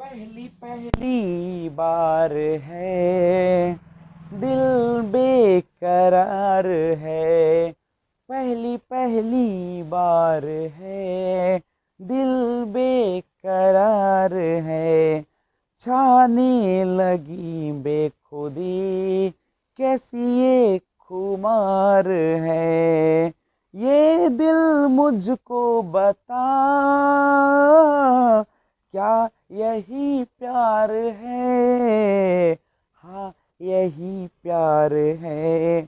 पहली पहली बार है, दिल बेकरार है। पहली पहली बार है, दिल बेकरार है। छाने लगी बेखुदी, कैसी ये खुमार है। ये दिल मुझको बता, क्या यही प्यार है। हाँ, यही प्यार है।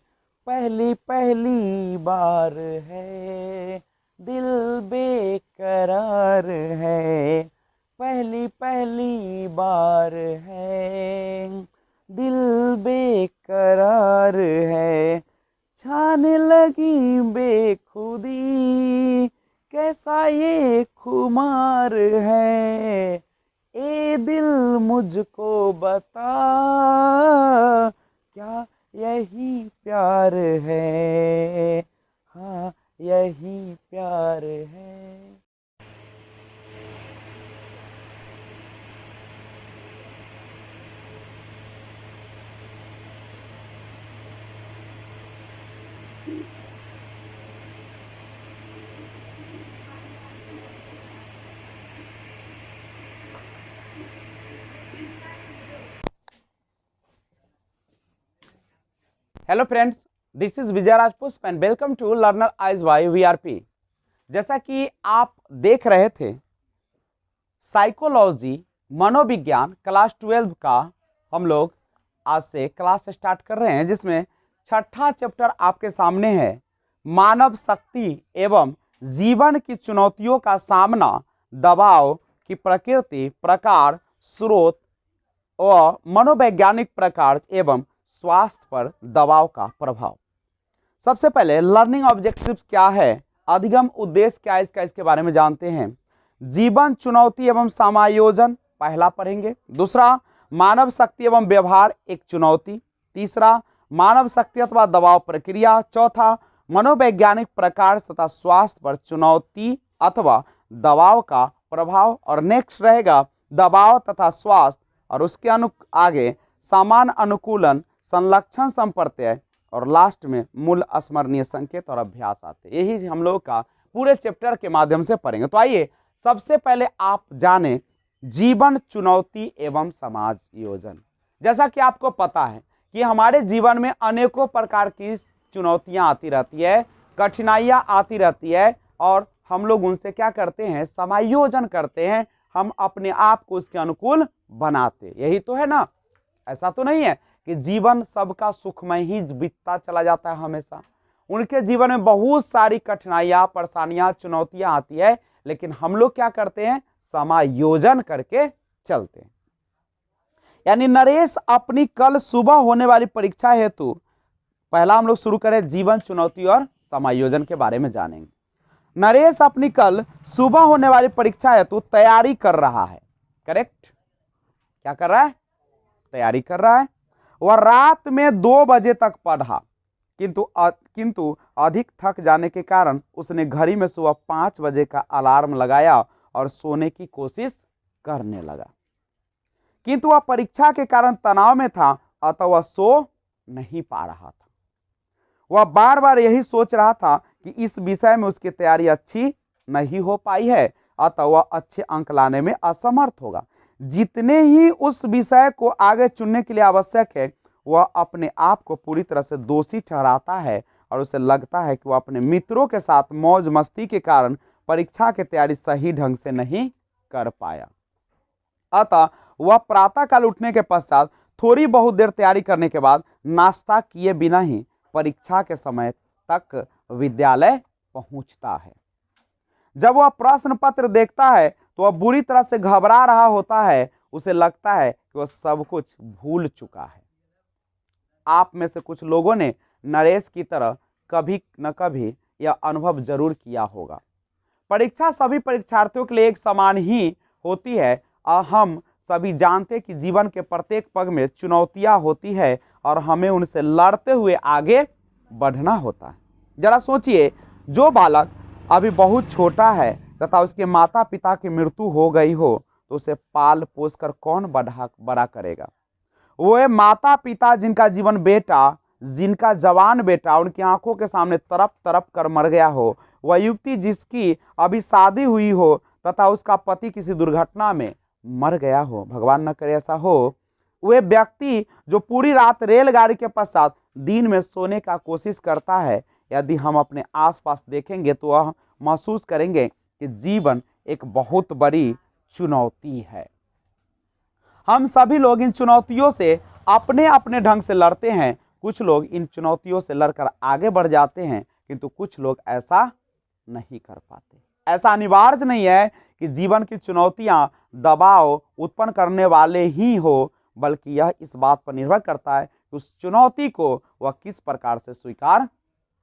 पहली पहली बार है, दिल बेकरार है। पहली पहली बार है, दिल बेकरार है। छाने लगी बेखुदी, कैसा ये खुमार है। ए दिल मुझको बता, क्या यही प्यार है। हाँ, यही प्यार है। Hello friends, this is Vijay Rajpushp and welcome to learner eyes Y VRP. जैसा कि आप देख रहे थे, साइकोलॉजी मनोविज्ञान क्लास 12 का हम लोग आज से क्लास स्टार्ट कर रहे हैं, जिसमें छठा चैप्टर आपके सामने है, मानव शक्ति एवं जीवन की चुनौतियों का सामना, दबाव की प्रकृति, प्रकार, स्रोत और मनोवैज्ञानिक प्रकार एवं स्वास्थ्य पर दबाव का प्रभाव। सबसे पहले लर्निंग ऑब्जेक्टिव्स क्या है, अधिगम उद्देश्य क्या है, इसके बारे में जानते हैं। जीवन चुनौती एवं समायोजन पहला पढ़ेंगे। दूसरा, मानव शक्ति एवं व्यवहार एक चुनौती। तीसरा, मानव शक्ति अथवा दबाव प्रक्रिया। चौथा, मनोवैज्ञानिक प्रकार तथा स्वास्थ्य पर चुनौती अथवा दबाव का प्रभाव। और नेक्स्ट रहेगा दबाव तथा स्वास्थ्य और उसके आगे समान अनुकूलन, संलक्षण, संप्रत्यय और लास्ट में मूल स्मरणीय संकेत और अभ्यास आते हैं। यही हम लोग का पूरे चैप्टर के माध्यम से पढ़ेंगे। तो आइए सबसे पहले आप जाने जीवन चुनौती एवं समाज योजन। जैसा कि आपको पता है कि हमारे जीवन में अनेकों प्रकार की चुनौतियां आती रहती है, कठिनाइयां आती रहती है और हम लोग उनसे क्या करते हैं, समायोजन करते हैं। हम अपने आप को उसके अनुकूल बनाते, यही तो है ना। ऐसा तो नहीं है कि जीवन सबका सुखमय ही बीतता चला जाता है हमेशा। उनके जीवन में बहुत सारी कठिनाइयां, परेशानियां, चुनौतियां आती है, लेकिन हम लोग क्या करते हैं, समायोजन करके चलते हैं। यानी नरेश अपनी कल सुबह होने वाली परीक्षा हेतु, पहला हम लोग शुरू करें जीवन चुनौती और समायोजन के बारे में जानेंगे। नरेश अपनी कल सुबह होने वाली परीक्षा हेतु तैयारी कर रहा है। करेक्ट, क्या कर रहा है, तैयारी कर रहा है। वह रात में 2 बजे तक पढ़ा, किंतु अधिक थक जाने के कारण उसने घड़ी में सुबह 5 बजे का अलार्म लगाया और सोने की कोशिश करने लगा। किंतु वह परीक्षा के कारण तनाव में था, अतः वह सो नहीं पा रहा था। वह बार बार यही सोच रहा था कि इस विषय में उसकी तैयारी अच्छी नहीं हो पाई है, अतः वह अच्छे अंक लाने में असमर्थ होगा। जितने ही उस विषय को आगे चुनने के लिए आवश्यक है, वह अपने आप को पूरी तरह से दोषी ठहराता है और उसे लगता है कि वह अपने मित्रों के साथ मौज मस्ती के कारण परीक्षा की तैयारी सही ढंग से नहीं कर पाया। अतः वह प्रातःकाल उठने के पश्चात थोड़ी बहुत देर तैयारी करने के बाद नाश्ता किए बिना ही परीक्षा के समय तक विद्यालय पहुंचता है। जब वह प्रश्न पत्र देखता है तो वह बुरी तरह से घबरा रहा होता है। उसे लगता है कि वह सब कुछ भूल चुका है। आप में से कुछ लोगों ने नरेश की तरह कभी न कभी यह अनुभव जरूर किया होगा। परीक्षा सभी परीक्षार्थियों के लिए एक समान ही होती है और हम सभी जानते हैं कि जीवन के प्रत्येक पग में चुनौतियां होती है और हमें उनसे लड़ते हुए आगे बढ़ना होता है। जरा सोचिए, जो बालक अभी बहुत छोटा है तथा उसके माता पिता की मृत्यु हो गई हो, तो उसे पाल पोस कर कौन बड़ा करेगा। वो माता पिता जिनका जवान बेटा उनकी आंखों के सामने तरफ तरफ कर मर गया हो, वह युवती जिसकी अभी शादी हुई हो तथा उसका पति किसी दुर्घटना में मर गया हो, भगवान न करे ऐसा हो, वे व्यक्ति जो पूरी रात रेलगाड़ी के पश्चात दिन में सोने का कोशिश करता है, यदि हम अपने आसपास देखेंगे तो वह महसूस करेंगे कि जीवन एक बहुत बड़ी चुनौती है। हम सभी लोग इन चुनौतियों से अपने अपने ढंग से लड़ते हैं। कुछ लोग इन चुनौतियों से लड़कर आगे बढ़ जाते हैं, किंतु कुछ लोग ऐसा नहीं कर पाते। ऐसा अनिवार्य नहीं है कि जीवन की चुनौतियां दबाव उत्पन्न करने वाले ही हो, बल्कि यह इस बात पर निर्भर करता है कि उस चुनौती को वह किस प्रकार से स्वीकार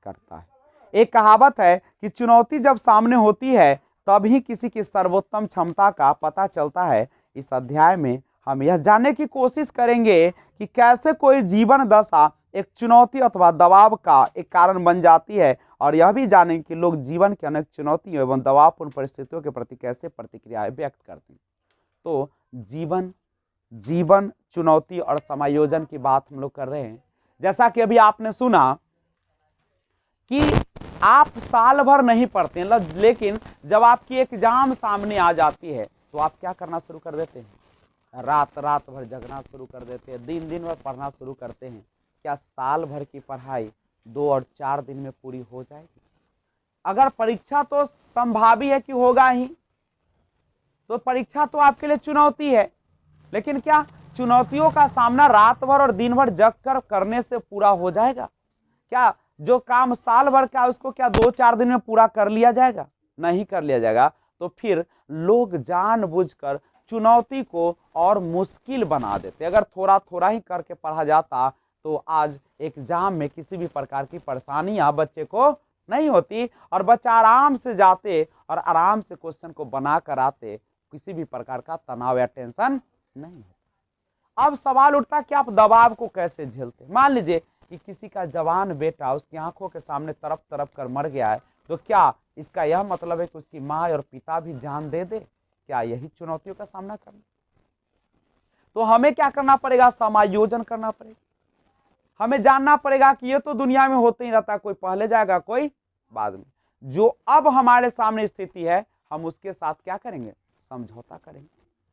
करता है। एक कहावत है कि चुनौती जब सामने होती है तभी किसी की सर्वोत्तम क्षमता का पता चलता है। इस अध्याय में हम यह जानने की कोशिश करेंगे कि कैसे कोई जीवन दशा एक चुनौती अथवा दबाव का एक कारण बन जाती है, और यह भी जानेंगे कि लोग जीवन के अनेक चुनौतियों एवं दबावपूर्ण परिस्थितियों के प्रति कैसे प्रतिक्रियाएं व्यक्त करते हैं। तो जीवन चुनौती और समायोजन की बात हम लोग कर रहे हैं। जैसा कि अभी आपने सुना कि आप साल भर नहीं पढ़ते हैं, लेकिन जब आपकी एग्जाम सामने आ जाती है तो आप क्या करना शुरू कर देते हैं? रात भर जगना शुरू कर देते हैं, दिन भर पढ़ना शुरू करते हैं। क्या साल भर की पढ़ाई 2 और 4 दिन में पूरी हो जाएगी? अगर परीक्षा तो संभावी है कि होगा ही, तो परीक्षा तो आपके लिए चुनौती है, लेकिन क्या चुनौतियों का सामना रात भर और दिन भर जग कर करने से पूरा हो जाएगा? क्या जो काम साल भर का उसको क्या 2-4 दिन में पूरा कर लिया जाएगा? नहीं कर लिया जाएगा। तो फिर लोग जानबूझकर चुनौती को और मुश्किल बना देते। अगर थोड़ा थोड़ा ही करके पढ़ा जाता तो आज एग्जाम में किसी भी प्रकार की परेशानियां बच्चे को नहीं होती, और बच्चा आराम से जाते और आराम से क्वेश्चन को बना कर आते, किसी भी प्रकार का तनाव या टेंशन नहीं होता। अब सवाल उठता कि आप दबाव को कैसे झेलते? मान लीजिए कि किसी का जवान बेटा उसकी आंखों के सामने तरफ तरफ कर मर गया है, तो क्या इसका यह मतलब है कि उसकी माँ और पिता भी जान दे दे? क्या यही चुनौतियों का सामना करना? तो हमें क्या करना पड़ेगा? समायोजन करना पड़ेगा। हमें जानना पड़ेगा कि ये तो दुनिया में होते ही रहता है, कोई पहले जाएगा कोई बाद में। जो अब हमारे सामने स्थिति है हम उसके साथ क्या करेंगे? समझौता करेंगे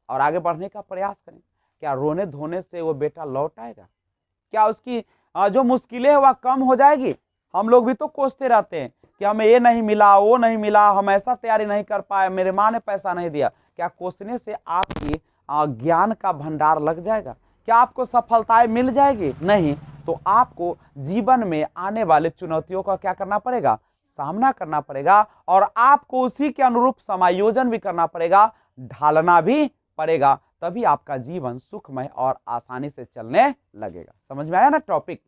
और आगे बढ़ने का प्रयास करेंगे। क्या रोने धोने से वो बेटा लौट आएगा? क्या उसकी जो मुश्किलें है वह कम हो जाएगी? हम लोग भी तो कोसते रहते हैं कि हमें ये नहीं मिला, वो नहीं मिला, हम ऐसा तैयारी नहीं कर पाए, मेरे माँ ने पैसा नहीं दिया। क्या कोसने से आपकी ज्ञान का भंडार लग जाएगा? क्या आपको सफलताएं मिल जाएगी? नहीं। तो आपको जीवन में आने वाले चुनौतियों का क्या करना पड़ेगा? सामना करना पड़ेगा, और आपको उसी के अनुरूप समायोजन भी करना पड़ेगा, ढालना भी पड़ेगा, तभी आपका जीवन सुखमय और आसानी से चलने लगेगा। समझ में आया ना टॉपिक?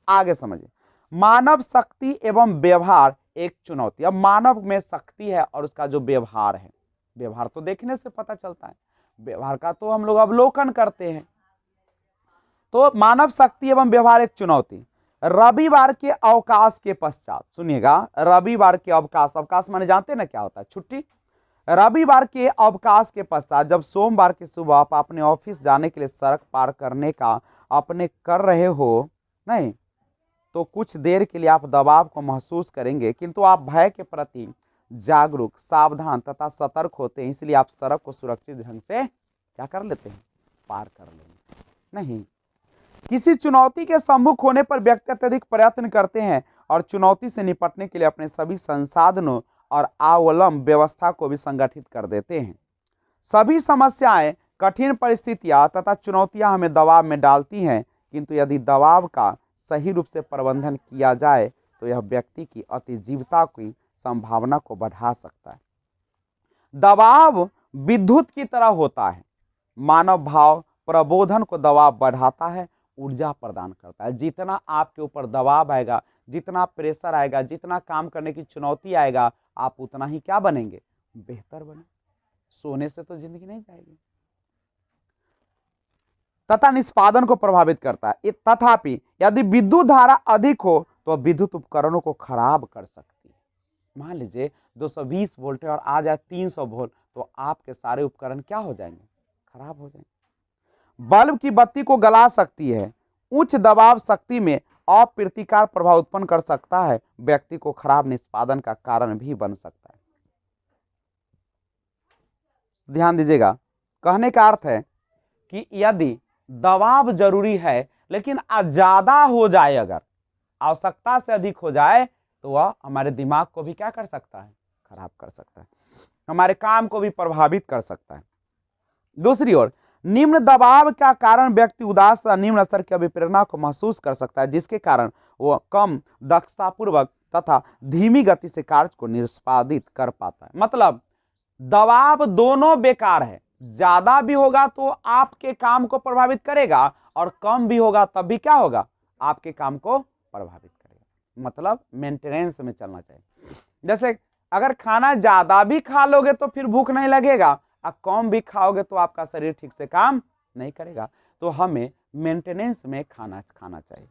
आगे समझिए। मानव शक्ति एवं व्यवहार एक चुनौती। अब मानव में शक्ति है और उसका जो व्यवहार है, व्यवहार तो देखने से पता चलता है, व्यवहार का तो हम लोग अवलोकन करते हैं। तो मानव शक्ति एवं व्यवहार एक चुनौती। रविवार के अवकाश के पश्चात, सुनिएगा, रविवार के अवकाश माने जानते हैं ना क्या होता है? छुट्टी। रविवार के अवकाश के पश्चात जब सोमवार की सुबह आप अपने ऑफिस जाने के लिए सड़क पार करने का अपने कर रहे हो, नहीं तो कुछ देर के लिए आप दबाव को महसूस करेंगे, किंतु आप भय के प्रति जागरूक, सावधान तथा सतर्क होते हैं, इसलिए आप सड़क को सुरक्षित ढंग से क्या कर लेते हैं? पार कर लेंगे। नहीं, किसी चुनौती के सम्मुख होने पर व्यक्ति अत्यधिक प्रयत्न करते हैं और चुनौती से निपटने के लिए अपने सभी संसाधनों और अवलंब व्यवस्था को भी संगठित कर देते हैं। सभी समस्याएं, कठिन परिस्थितियां तथा चुनौतियां हमें दबाव में डालती हैं, किंतु यदि दबाव का सही रूप से प्रबंधन किया जाए तो यह व्यक्ति की अतिजीवता की संभावना को बढ़ा सकता है। दबाव विद्युत की तरह होता है। मानव भाव प्रबोधन को दबाव बढ़ाता है, ऊर्जा प्रदान करता है। जितना आपके ऊपर दबाव आएगा, जितना प्रेशर आएगा, जितना काम करने की चुनौती आएगा, आप उतना ही क्या बनेंगे? बेहतर बने। सोने से तो जिंदगी नहीं जाएगी। तथा निष्पादन को प्रभावित करता है। तथापि यदि विद्युत धारा अधिक हो तो विद्युत उपकरणों को खराब कर सकती है। मान लीजिए 220 वोल्ट है और आ जाए 300 वोल्ट, तो आपके सारे उपकरण क्या हो जाएंगे? खराब हो जाएंगे। बल्ब की बत्ती को गला सकती है। उच्च दबाव शक्ति में अप्रतिकार प्रभाव उत्पन्न कर सकता है, व्यक्ति को खराब निष्पादन का कारण भी बन सकता है। ध्यान दीजिएगा, कहने का अर्थ है कि यदि दबाव जरूरी है लेकिन ज्यादा हो जाए, अगर आवश्यकता से अधिक हो जाए, तो वह हमारे दिमाग को भी क्या कर सकता है, खराब कर सकता है, हमारे काम को भी प्रभावित कर सकता है। दूसरी ओर निम्न दबाव का कारण व्यक्ति उदास तथा निम्न स्तर की अभिप्रेरणा को महसूस कर सकता है, जिसके कारण वह कम दक्षतापूर्वक तथा धीमी गति से कार्य को निष्पादित कर पाता है। मतलब दबाव दोनों बेकार है, ज्यादा भी होगा तो आपके काम को प्रभावित करेगा और कम भी होगा तब भी क्या होगा, आपके काम को प्रभावित करेगा। मतलब मेंटेनेंस में चलना चाहिए। जैसे अगर खाना ज्यादा भी खा लोगे तो फिर भूख नहीं लगेगा, और कम भी खाओगे तो आपका शरीर ठीक से काम नहीं करेगा। तो हमें मेंटेनेंस में खाना चाहिए।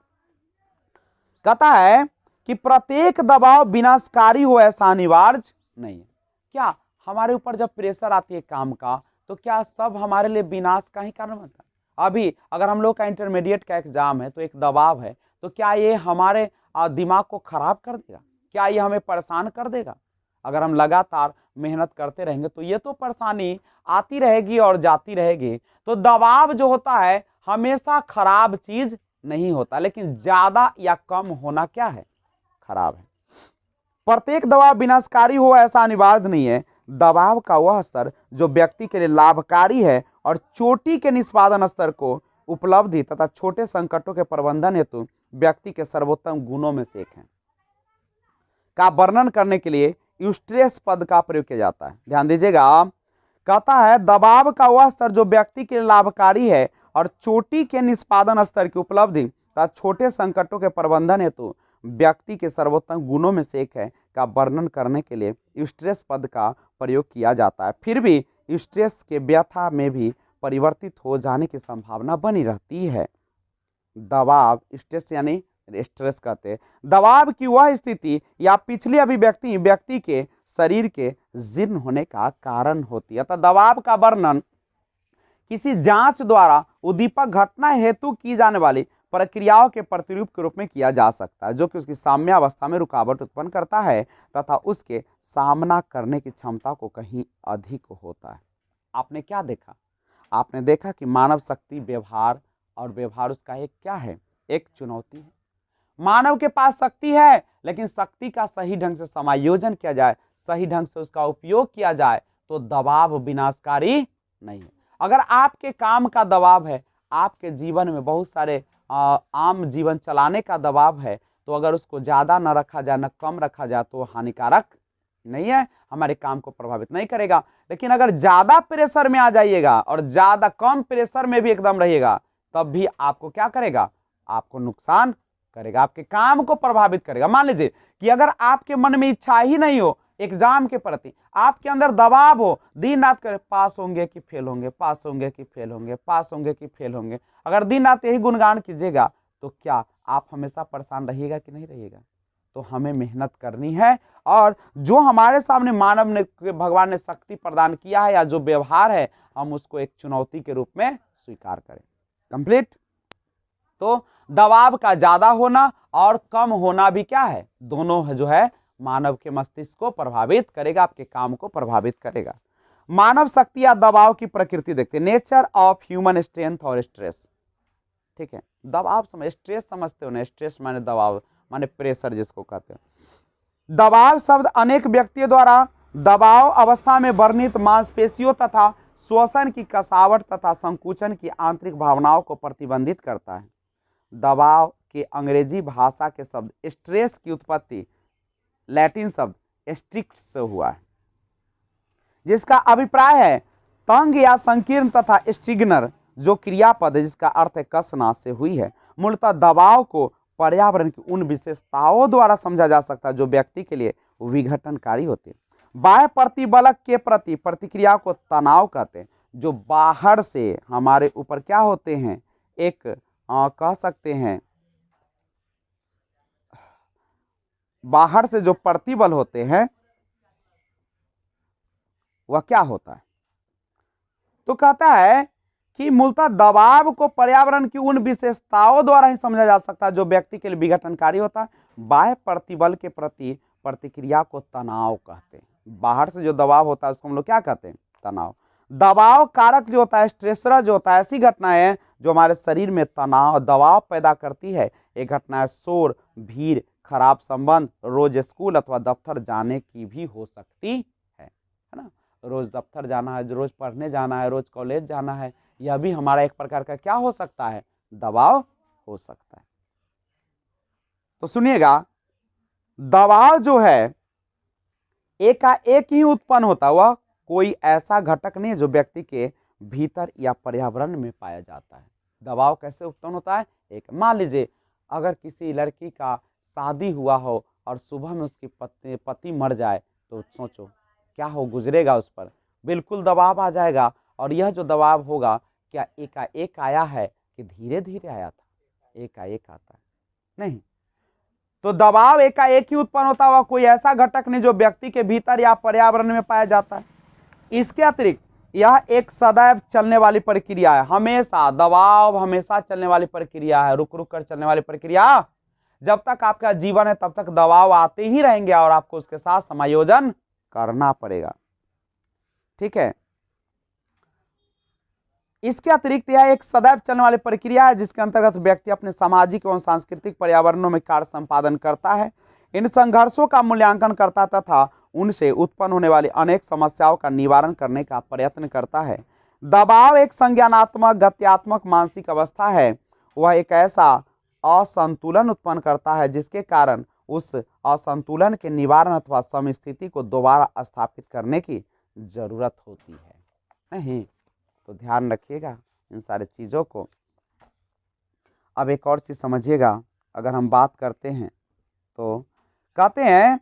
कहता है कि प्रत्येक दबाव विनाशकारी हो ऐसा अनिवार्य नहीं है। क्या हमारे ऊपर जब प्रेशर आती है काम का, तो क्या सब हमारे लिए विनाश का ही कारण बनता है? अभी अगर हम लोग का इंटरमीडिएट का एग्जाम है तो एक दबाव है, तो क्या ये हमारे दिमाग को खराब कर देगा? क्या ये हमें परेशान कर देगा? अगर हम लगातार मेहनत करते रहेंगे तो ये तो परेशानी आती रहेगी और जाती रहेगी। तो दबाव जो होता है हमेशा खराब चीज नहीं होता, लेकिन ज्यादा या कम होना क्या है, खराब है। प्रत्येक दबाव विनाशकारी हो ऐसा अनिवार्य नहीं है। दबाव का वह स्तर जो व्यक्ति के लिए लाभकारी है और चोटी के निष्पादन स्तर को उपलब्धि तथा छोटे संकटों के प्रबंधन हेतु व्यक्ति के सर्वोत्तम गुणों में से एक है, का वर्णन करने के लिए यूस्ट्रेस पद का प्रयोग किया जाता है। ध्यान दीजिएगा, कहता है दबाव का वह स्तर जो व्यक्ति के लिए लाभकारी है और चोटी के निष्पादन स्तर की उपलब्धि तथा छोटे संकटों के प्रबंधन हेतु व्यक्ति के सर्वोत्तम गुणों में से एक है, का वर्णन करने के लिए यूस्ट्रेस पद का प्रयोग किया जाता है। फिर भी यूस्ट्रेस के व्यथा में भी परिवर्तित हो जाने की संभावना बनी रहती है। दबाव, स्ट्रेस यानी स्ट्रेस कहते हैं दबाव की वह स्थिति या पिछली अभिव्यक्ति व्यक्ति के शरीर के जीर्ण होने का कारण होती है। अतः दबाव का वर्णन किसी जांच द्वारा उद्दीपक घटना हेतु की जाने वाली प्रक्रियाओं के प्रतिरूप के रूप में किया जा सकता है, जो कि उसकी साम्यावस्था में रुकावट उत्पन्न करता है तथा उसके सामना करने की क्षमता को कहीं अधिक होता है। आपने क्या देखा? आपने देखा कि मानव शक्ति व्यवहार, और व्यवहार उसका एक क्या है, एक चुनौती है। मानव के पास शक्ति है, लेकिन शक्ति का सही ढंग से समायोजन किया जाए, सही ढंग से उसका उपयोग किया जाए तो दबाव विनाशकारी नहीं है। अगर आपके काम का दबाव है, आपके जीवन में बहुत सारे आम जीवन चलाने का दबाव है, तो अगर उसको ज्यादा न रखा जाए, न कम रखा जाए, तो हानिकारक नहीं है, हमारे काम को प्रभावित नहीं करेगा। लेकिन अगर ज्यादा प्रेशर में आ जाइएगा और ज्यादा कम प्रेशर में भी एकदम रहिएगा, तब भी आपको क्या करेगा, आपको नुकसान करेगा, आपके काम को प्रभावित करेगा। मान लीजिए कि अगर आपके मन में इच्छा ही नहीं हो एग्जाम के प्रति, आपके अंदर दबाव हो, दिन रात करे पास होंगे कि फेल होंगे, पास होंगे कि फेल होंगे, पास होंगे कि फेल होंगे, अगर दिन रात यही गुणगान कीजिएगा, तो क्या आप हमेशा परेशान रहिएगा कि नहीं रहिएगा? तो हमें मेहनत करनी है, और जो हमारे सामने मानव ने, भगवान ने शक्ति प्रदान किया है या जो व्यवहार है, हम उसको एक चुनौती के रूप में स्वीकार करें। कंप्लीट। तो दबाव का ज्यादा होना और कम होना भी क्या है, दोनों है जो है मानव के मस्तिष्क को प्रभावित करेगा, आपके काम को प्रभावित करेगा। मानव शक्ति या दबाव की प्रकृति देखते हैं, नेचर ऑफ ह्यूमन स्ट्रेंथ और स्ट्रेस। ठीक है, दबाव समझ, स्ट्रेस समझते हो ना, स्ट्रेस माने दबाव, माने प्रेशर जिसको कहते हैं। दबाव शब्द अनेक व्यक्तियों द्वारा दबाव अवस्था में वर्णित मांसपेशियों तथा श्वसन की कसावट तथा संकुचन की आंतरिक भावनाओं को प्रतिबंधित करता है। दबाव के अंग्रेजी भाषा के शब्द स्ट्रेस की उत्पत्ति लैटिन शब्द स्ट्रिक्ट से हुआ है, जिसका अभिप्राय है तंग या संकीर्ण, तथा स्ट्रिग्नर जो क्रियापद है जिसका अर्थ है कसना, से हुई है। मूलतः दबाव को पर्यावरण की उन विशेषताओं द्वारा समझा जा सकता है जो व्यक्ति के लिए विघटनकारी होते हैं। बाह्य प्रतिबलक के प्रति प्रतिक्रिया को तनाव कहते हैं, जो बाहर से हमारे ऊपर क्या होते हैं, एक कह सकते हैं बाहर से जो प्रतिबल होते हैं वह क्या होता है, तो कहता है कि मूलतः दबाव को पर्यावरण की उन विशेषताओं द्वारा ही समझा जा सकता है जो व्यक्ति के लिए विघटनकारी होता है। बाह्य प्रतिबल के प्रति प्रतिक्रिया को तनाव कहते हैं। बाहर से जो दबाव होता है उसको हम लोग क्या कहते हैं? तनाव। दबाव कारक जो होता है, स्ट्रेसर जो होता है, ऐसी घटनाएं हैं जो हमारे शरीर में तनाव दबाव पैदा करती है। ये घटनाएं शोर, भीड़, खराब संबंध, रोज स्कूल अथवा दफ्तर जाने की भी हो सकती है ना। रोज दफ्तर जाना है, रोज पढ़ने जाना है, रोज कॉलेज जाना है, यह भी हमारा एक प्रकार का क्या हो सकता है? दबाव हो सकता है। तो सुनिएगा, दबाव जो है एकाएक ही उत्पन्न होता है, वह कोई ऐसा घटक नहीं जो व्यक्ति के भीतर या पर्यावरण में पाया जाता है। दबाव कैसे उत्पन्न होता है? एक मान लीजिए अगर किसी लड़की का शादी हुआ हो और सुबह में उसकी पति मर जाए, तो सोचो क्या हो गुजरेगा उस पर? बिल्कुल दबाव आ जाएगा। और यह जो दबाव होगा क्या एकाएक आया है कि धीरे धीरे आया था? एकाएक आता है नहीं। तो दबाव एकाएक ही उत्पन्न होता हुआ कोई ऐसा घटक नहीं जो व्यक्ति के भीतर या पर्यावरण में पाया जाता है। इसके अतिरिक्त यह एक सदैव चलने वाली प्रक्रिया है। हमेशा दबाव हमेशा चलने वाली प्रक्रिया है, रुक रुक कर चलने वाली प्रक्रिया। जब तक आपका जीवन है तब तक दबाव आते ही रहेंगे और आपको उसके साथ समायोजन करना पड़ेगा। ठीक है। इसके अतिरिक्त यह एक सदैव चलने वाली प्रक्रिया है जिसके अंतर्गत व्यक्ति अपने सामाजिक एवं सांस्कृतिक पर्यावरणों में कार्य संपादन करता है, इन संघर्षों का मूल्यांकन करता तथा उनसे उत्पन्न होने वाली अनेक समस्याओं का निवारण करने का प्रयत्न करता है। दबाव एक संज्ञानात्मक, गत्यात्मक, मानसिक अवस्था है। वह एक ऐसा असंतुलन उत्पन्न करता है जिसके कारण उस असंतुलन के निवारण अथवा समस्थिति को दोबारा स्थापित करने की जरूरत होती है। नहीं तो ध्यान रखिएगा इन सारे चीज़ों को। अब एक और चीज़ समझिएगा, अगर हम बात करते हैं तो कहते हैं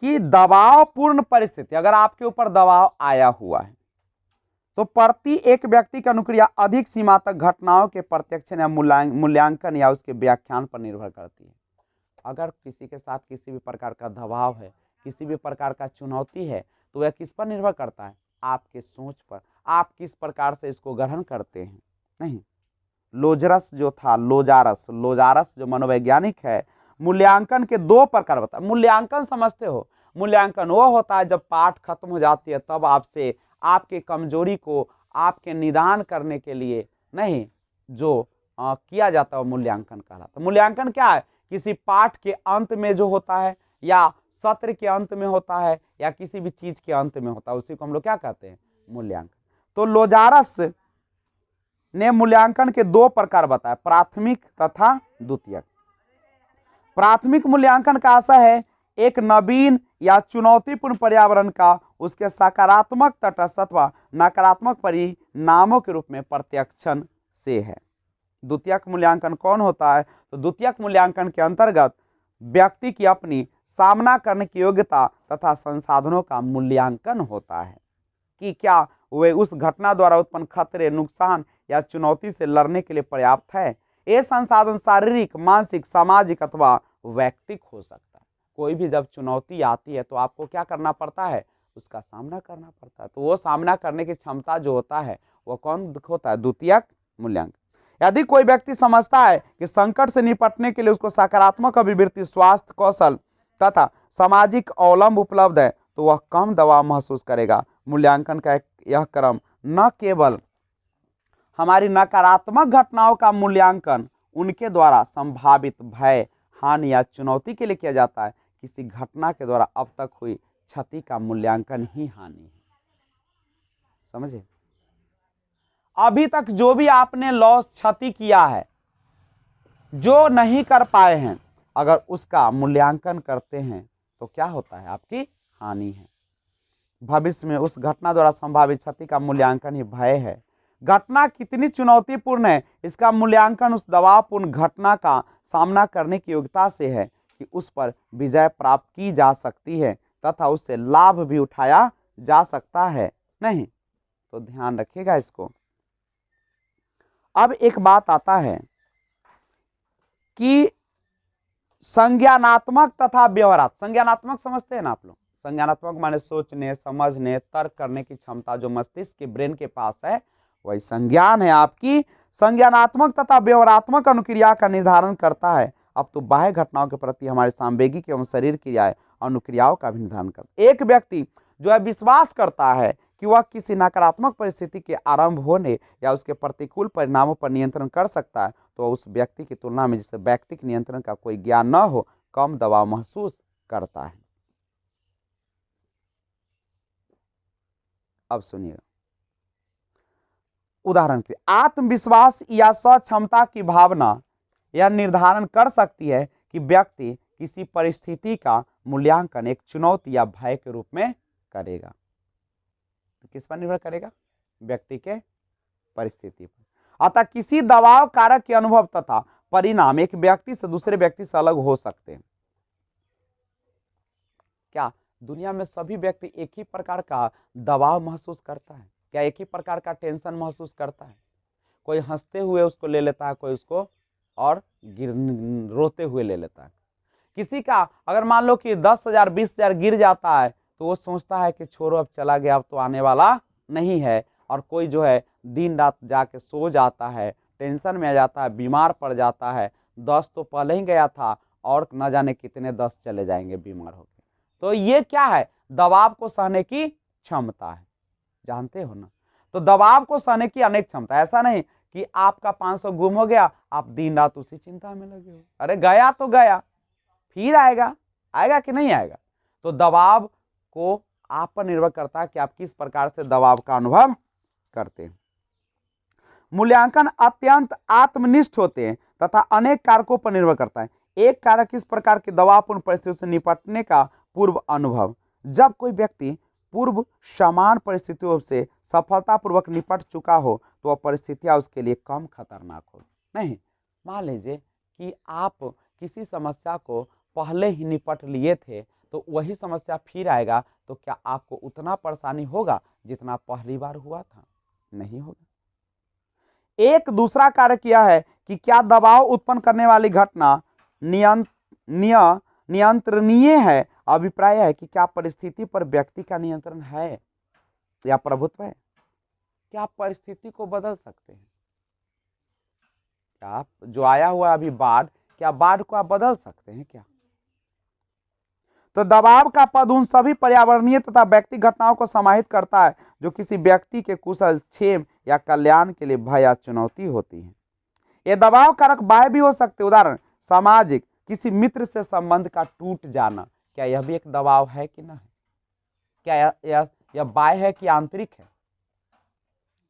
कि दबाव पूर्ण परिस्थिति, अगर आपके ऊपर दबाव आया हुआ है तो प्रति एक व्यक्ति की अनुक्रिया अधिक सीमा तक घटनाओं के प्रत्यक्षण या मूल्यांकन या उसके व्याख्यान पर निर्भर करती है। अगर किसी के साथ किसी भी प्रकार का दबाव है, किसी भी प्रकार का चुनौती है, तो वह किस पर निर्भर करता है? आपके सोच पर, आप किस प्रकार से इसको ग्रहण करते हैं। नहीं, लोजरस जो था, लोजारस जो मनोवैज्ञानिक है, मूल्यांकन के दो प्रकार बता। मूल्यांकन समझते हो? मूल्यांकन वो होता है जब पाठ खत्म हो जाती है तब आपसे आपके कमजोरी को आपके निदान करने के लिए नहीं जो किया जाता है, मूल्यांकन कहलाता है। मूल्यांकन क्या है? किसी पाठ के अंत में जो होता है या सत्र के अंत में होता है या किसी भी चीज के अंत में होता है, उसी को हम लोग क्या कहते हैं? मूल्यांकन। तो लोजारस ने मूल्यांकन के दो प्रकार बताए, प्राथमिक तथा द्वितीयक। प्राथमिक मूल्यांकन का आशय है एक नवीन या चुनौतीपूर्ण पर्यावरण का उसके सकारात्मक, तटस्थ अथवा नकारात्मक परिणामों के रूप में प्रत्यक्षण से है। द्वितीयक मूल्यांकन कौन होता है? तो द्वितीयक मूल्यांकन के अंतर्गत व्यक्ति की अपनी सामना करने की योग्यता तथा संसाधनों का मूल्यांकन होता है कि क्या वे उस घटना द्वारा उत्पन्न खतरे, नुकसान या चुनौती से लड़ने के लिए पर्याप्त है। ये संसाधन शारीरिक, मानसिक, सामाजिक अथवा वैयक्तिक हो सकता है। कोई भी जब चुनौती आती है तो आपको क्या करना पड़ता है? उसका सामना करना पड़ता है। तो वो सामना करने की क्षमता जो होता है वो कौन होता है? द्वितीयक मूल्यांकन। यदि कोई व्यक्ति समझता है कि संकट से निपटने के लिए उसको सकारात्मक अभिवृत्ति, स्वास्थ्य कौशल तथा सामाजिक अवलंब उपलब्ध है तो वह कम दबाव महसूस करेगा। मूल्यांकन का यह क्रम न केवल हमारी नकारात्मक घटनाओं का मूल्यांकन उनके द्वारा संभावित भय, हानि या चुनौती के लिए किया जाता है, किसी घटना के द्वारा अब तक हुई क्षति का मूल्यांकन ही हानि है। समझे? अभी तक जो भी आपने लॉस, क्षति किया है, जो नहीं कर पाए हैं, अगर उसका मूल्यांकन करते हैं तो क्या होता है? आपकी हानि है। भविष्य में उस घटना द्वारा संभावित क्षति का मूल्यांकन ही भय है। घटना कितनी चुनौतीपूर्ण है इसका मूल्यांकन उस दबावपूर्ण घटना का सामना करने की योग्यता से है कि उस पर विजय प्राप्त की जा सकती है तथा उससे लाभ भी उठाया जा सकता है। नहीं तो ध्यान रखिएगा इसको। अब एक बात आता है कि संज्ञानात्मक तथा व्यवहारात्मक। संज्ञानात्मक समझते हैं ना आप लोग? संज्ञानात्मक माने सोचने, समझने, तर्क करने की क्षमता जो मस्तिष्क के ब्रेन के पास है, वही संज्ञान है। आपकी संज्ञानात्मक तथा व्यवहारात्मक अनुक्रिया का निर्धारण करता है। अब तो बाह्य घटनाओं के प्रति हमारे सांवेगिक एवं शरीर क्रियाएं अनुक्रियाओं का भी निर्धारण करता है। एक व्यक्ति जो है विश्वास करता है कि वह किसी नकारात्मक परिस्थिति के आरंभ होने या उसके प्रतिकूल परिणामों पर नियंत्रण कर सकता है, तो उस व्यक्ति की तुलना में जिसे व्यक्तिक नियंत्रण का कोई ज्ञान न हो, कम दबाव महसूस करता है। अब सुनिएगा, उदाहरण के आत्मविश्वास या सक्षमता की भावना यह निर्धारण कर सकती है कि व्यक्ति किसी परिस्थिति का मूल्यांकन एक चुनौती या भय के रूप में करेगा। तो किस पर निर्भर करेगा? व्यक्ति के परिस्थिति पर। अतः किसी दबाव कारक के अनुभव तथा परिणाम एक व्यक्ति से दूसरे व्यक्ति से अलग हो सकते हैं। क्या दुनिया में सभी व्यक्ति एक ही प्रकार का दबाव महसूस करता है? क्या एक ही प्रकार का टेंशन महसूस करता है? कोई हंसते हुए उसको ले लेता है, कोई उसको और रोते हुए ले लेता है। किसी का अगर मान लो कि 10,000 20,000 गिर जाता है तो वो सोचता है कि छोड़ो, अब चला गया, अब तो आने वाला नहीं है। और कोई जो है दिन रात जाके सो जाता है, टेंशन में आ जाता है, बीमार पड़ जाता है। 10 तो पहले ही गया था और न जाने कितने 10 चले जाएंगे बीमार होकर। तो ये क्या है? दबाव को सहने की क्षमता है, जानते हो ना। तो दबाव को सहने की अनेक क्षमता। ऐसा नहीं कि आपका 500 गुम हो गया, आप दिन रात उसी चिंता में लगे हो। अरे गया तो गया, फिर आएगा, आएगा कि नहीं आएगा? तो दबाव को आप पर निर्भर करता है कि आप किस प्रकार से दबाव का अनुभव करते हैं। मूल्यांकन अत्यंत आत्मनिष्ठ होते हैं तथा अनेक कारकों पर निर्भर करता है। एक कारक इस प्रकार के दबावपूर्ण परिस्थितियों से निपटने का पूर्व अनुभव। जब कोई व्यक्ति पूर्व समान परिस्थितियों से सफलतापूर्वक निपट चुका हो तो वह परिस्थितियां उसके लिए कम खतरनाक हो। नहीं, मान लीजिए कि आप किसी समस्या को पहले ही निपट लिए थे, तो वही समस्या फिर आएगा तो क्या आपको उतना परेशानी होगा जितना पहली बार हुआ था? नहीं होगा। एक दूसरा कारक यह है कि क्या दबाव उत्पन्न करने वाली घटना नियंत्रणीय है। अभिप्राय है कि क्या परिस्थिति पर व्यक्ति का नियंत्रण है या प्रभुत्व है? क्या आप परिस्थिति को बदल सकते हैं? क्या आप जो आया हुआ अभी बाढ़, क्या बाढ़ को आप बदल सकते हैं क्या? तो दबाव का पद उन सभी पर्यावरणीय तथा व्यक्तिगत घटनाओं को समाहित करता है जो किसी व्यक्ति के कुशल क्षेम या कल्याण के लिए भय या चुनौती होती है। ये दबाव कारक बाह्य भी हो सकते। उदाहरण, सामाजिक, किसी मित्र से संबंध का टूट जाना, क्या यह भी एक दबाव है कि ना है? क्या यह बाह्य है कि आंतरिक है?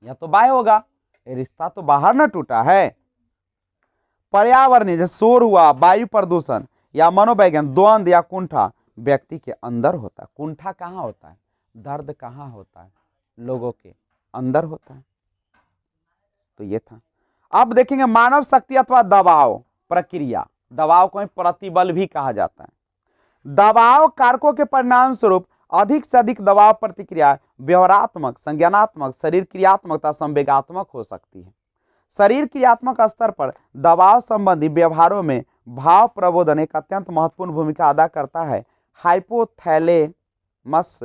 यह तो बाह्य होगा, ये रिश्ता तो बाहर न टूटा है। पर्यावरणीय, जैसे शोर हुआ, वायु प्रदूषण या मनोवैज्ञानिक द्वंद्व या कुंठा व्यक्ति के अंदर होता है। कुंठा कहाँ होता है? दर्द कहाँ होता है? लोगों के अंदर होता है। तो ये था। अब देखेंगे मानव शक्ति अथवा दबाव प्रक्रिया। दबाव को प्रतिबल भी कहा जाता है। दबाव कारकों के परिणाम स्वरूप अधिक से अधिक दबाव प्रतिक्रिया व्यवहारात्मक, संज्ञानात्मक, शरीर क्रियात्मक तथा संवेगात्मक हो सकती है। शरीर क्रियात्मक स्तर पर दबाव संबंधी व्यवहारों में भाव प्रबोधन एक अत्यंत महत्वपूर्ण भूमिका अदा करता है। हाइपोथैलेमस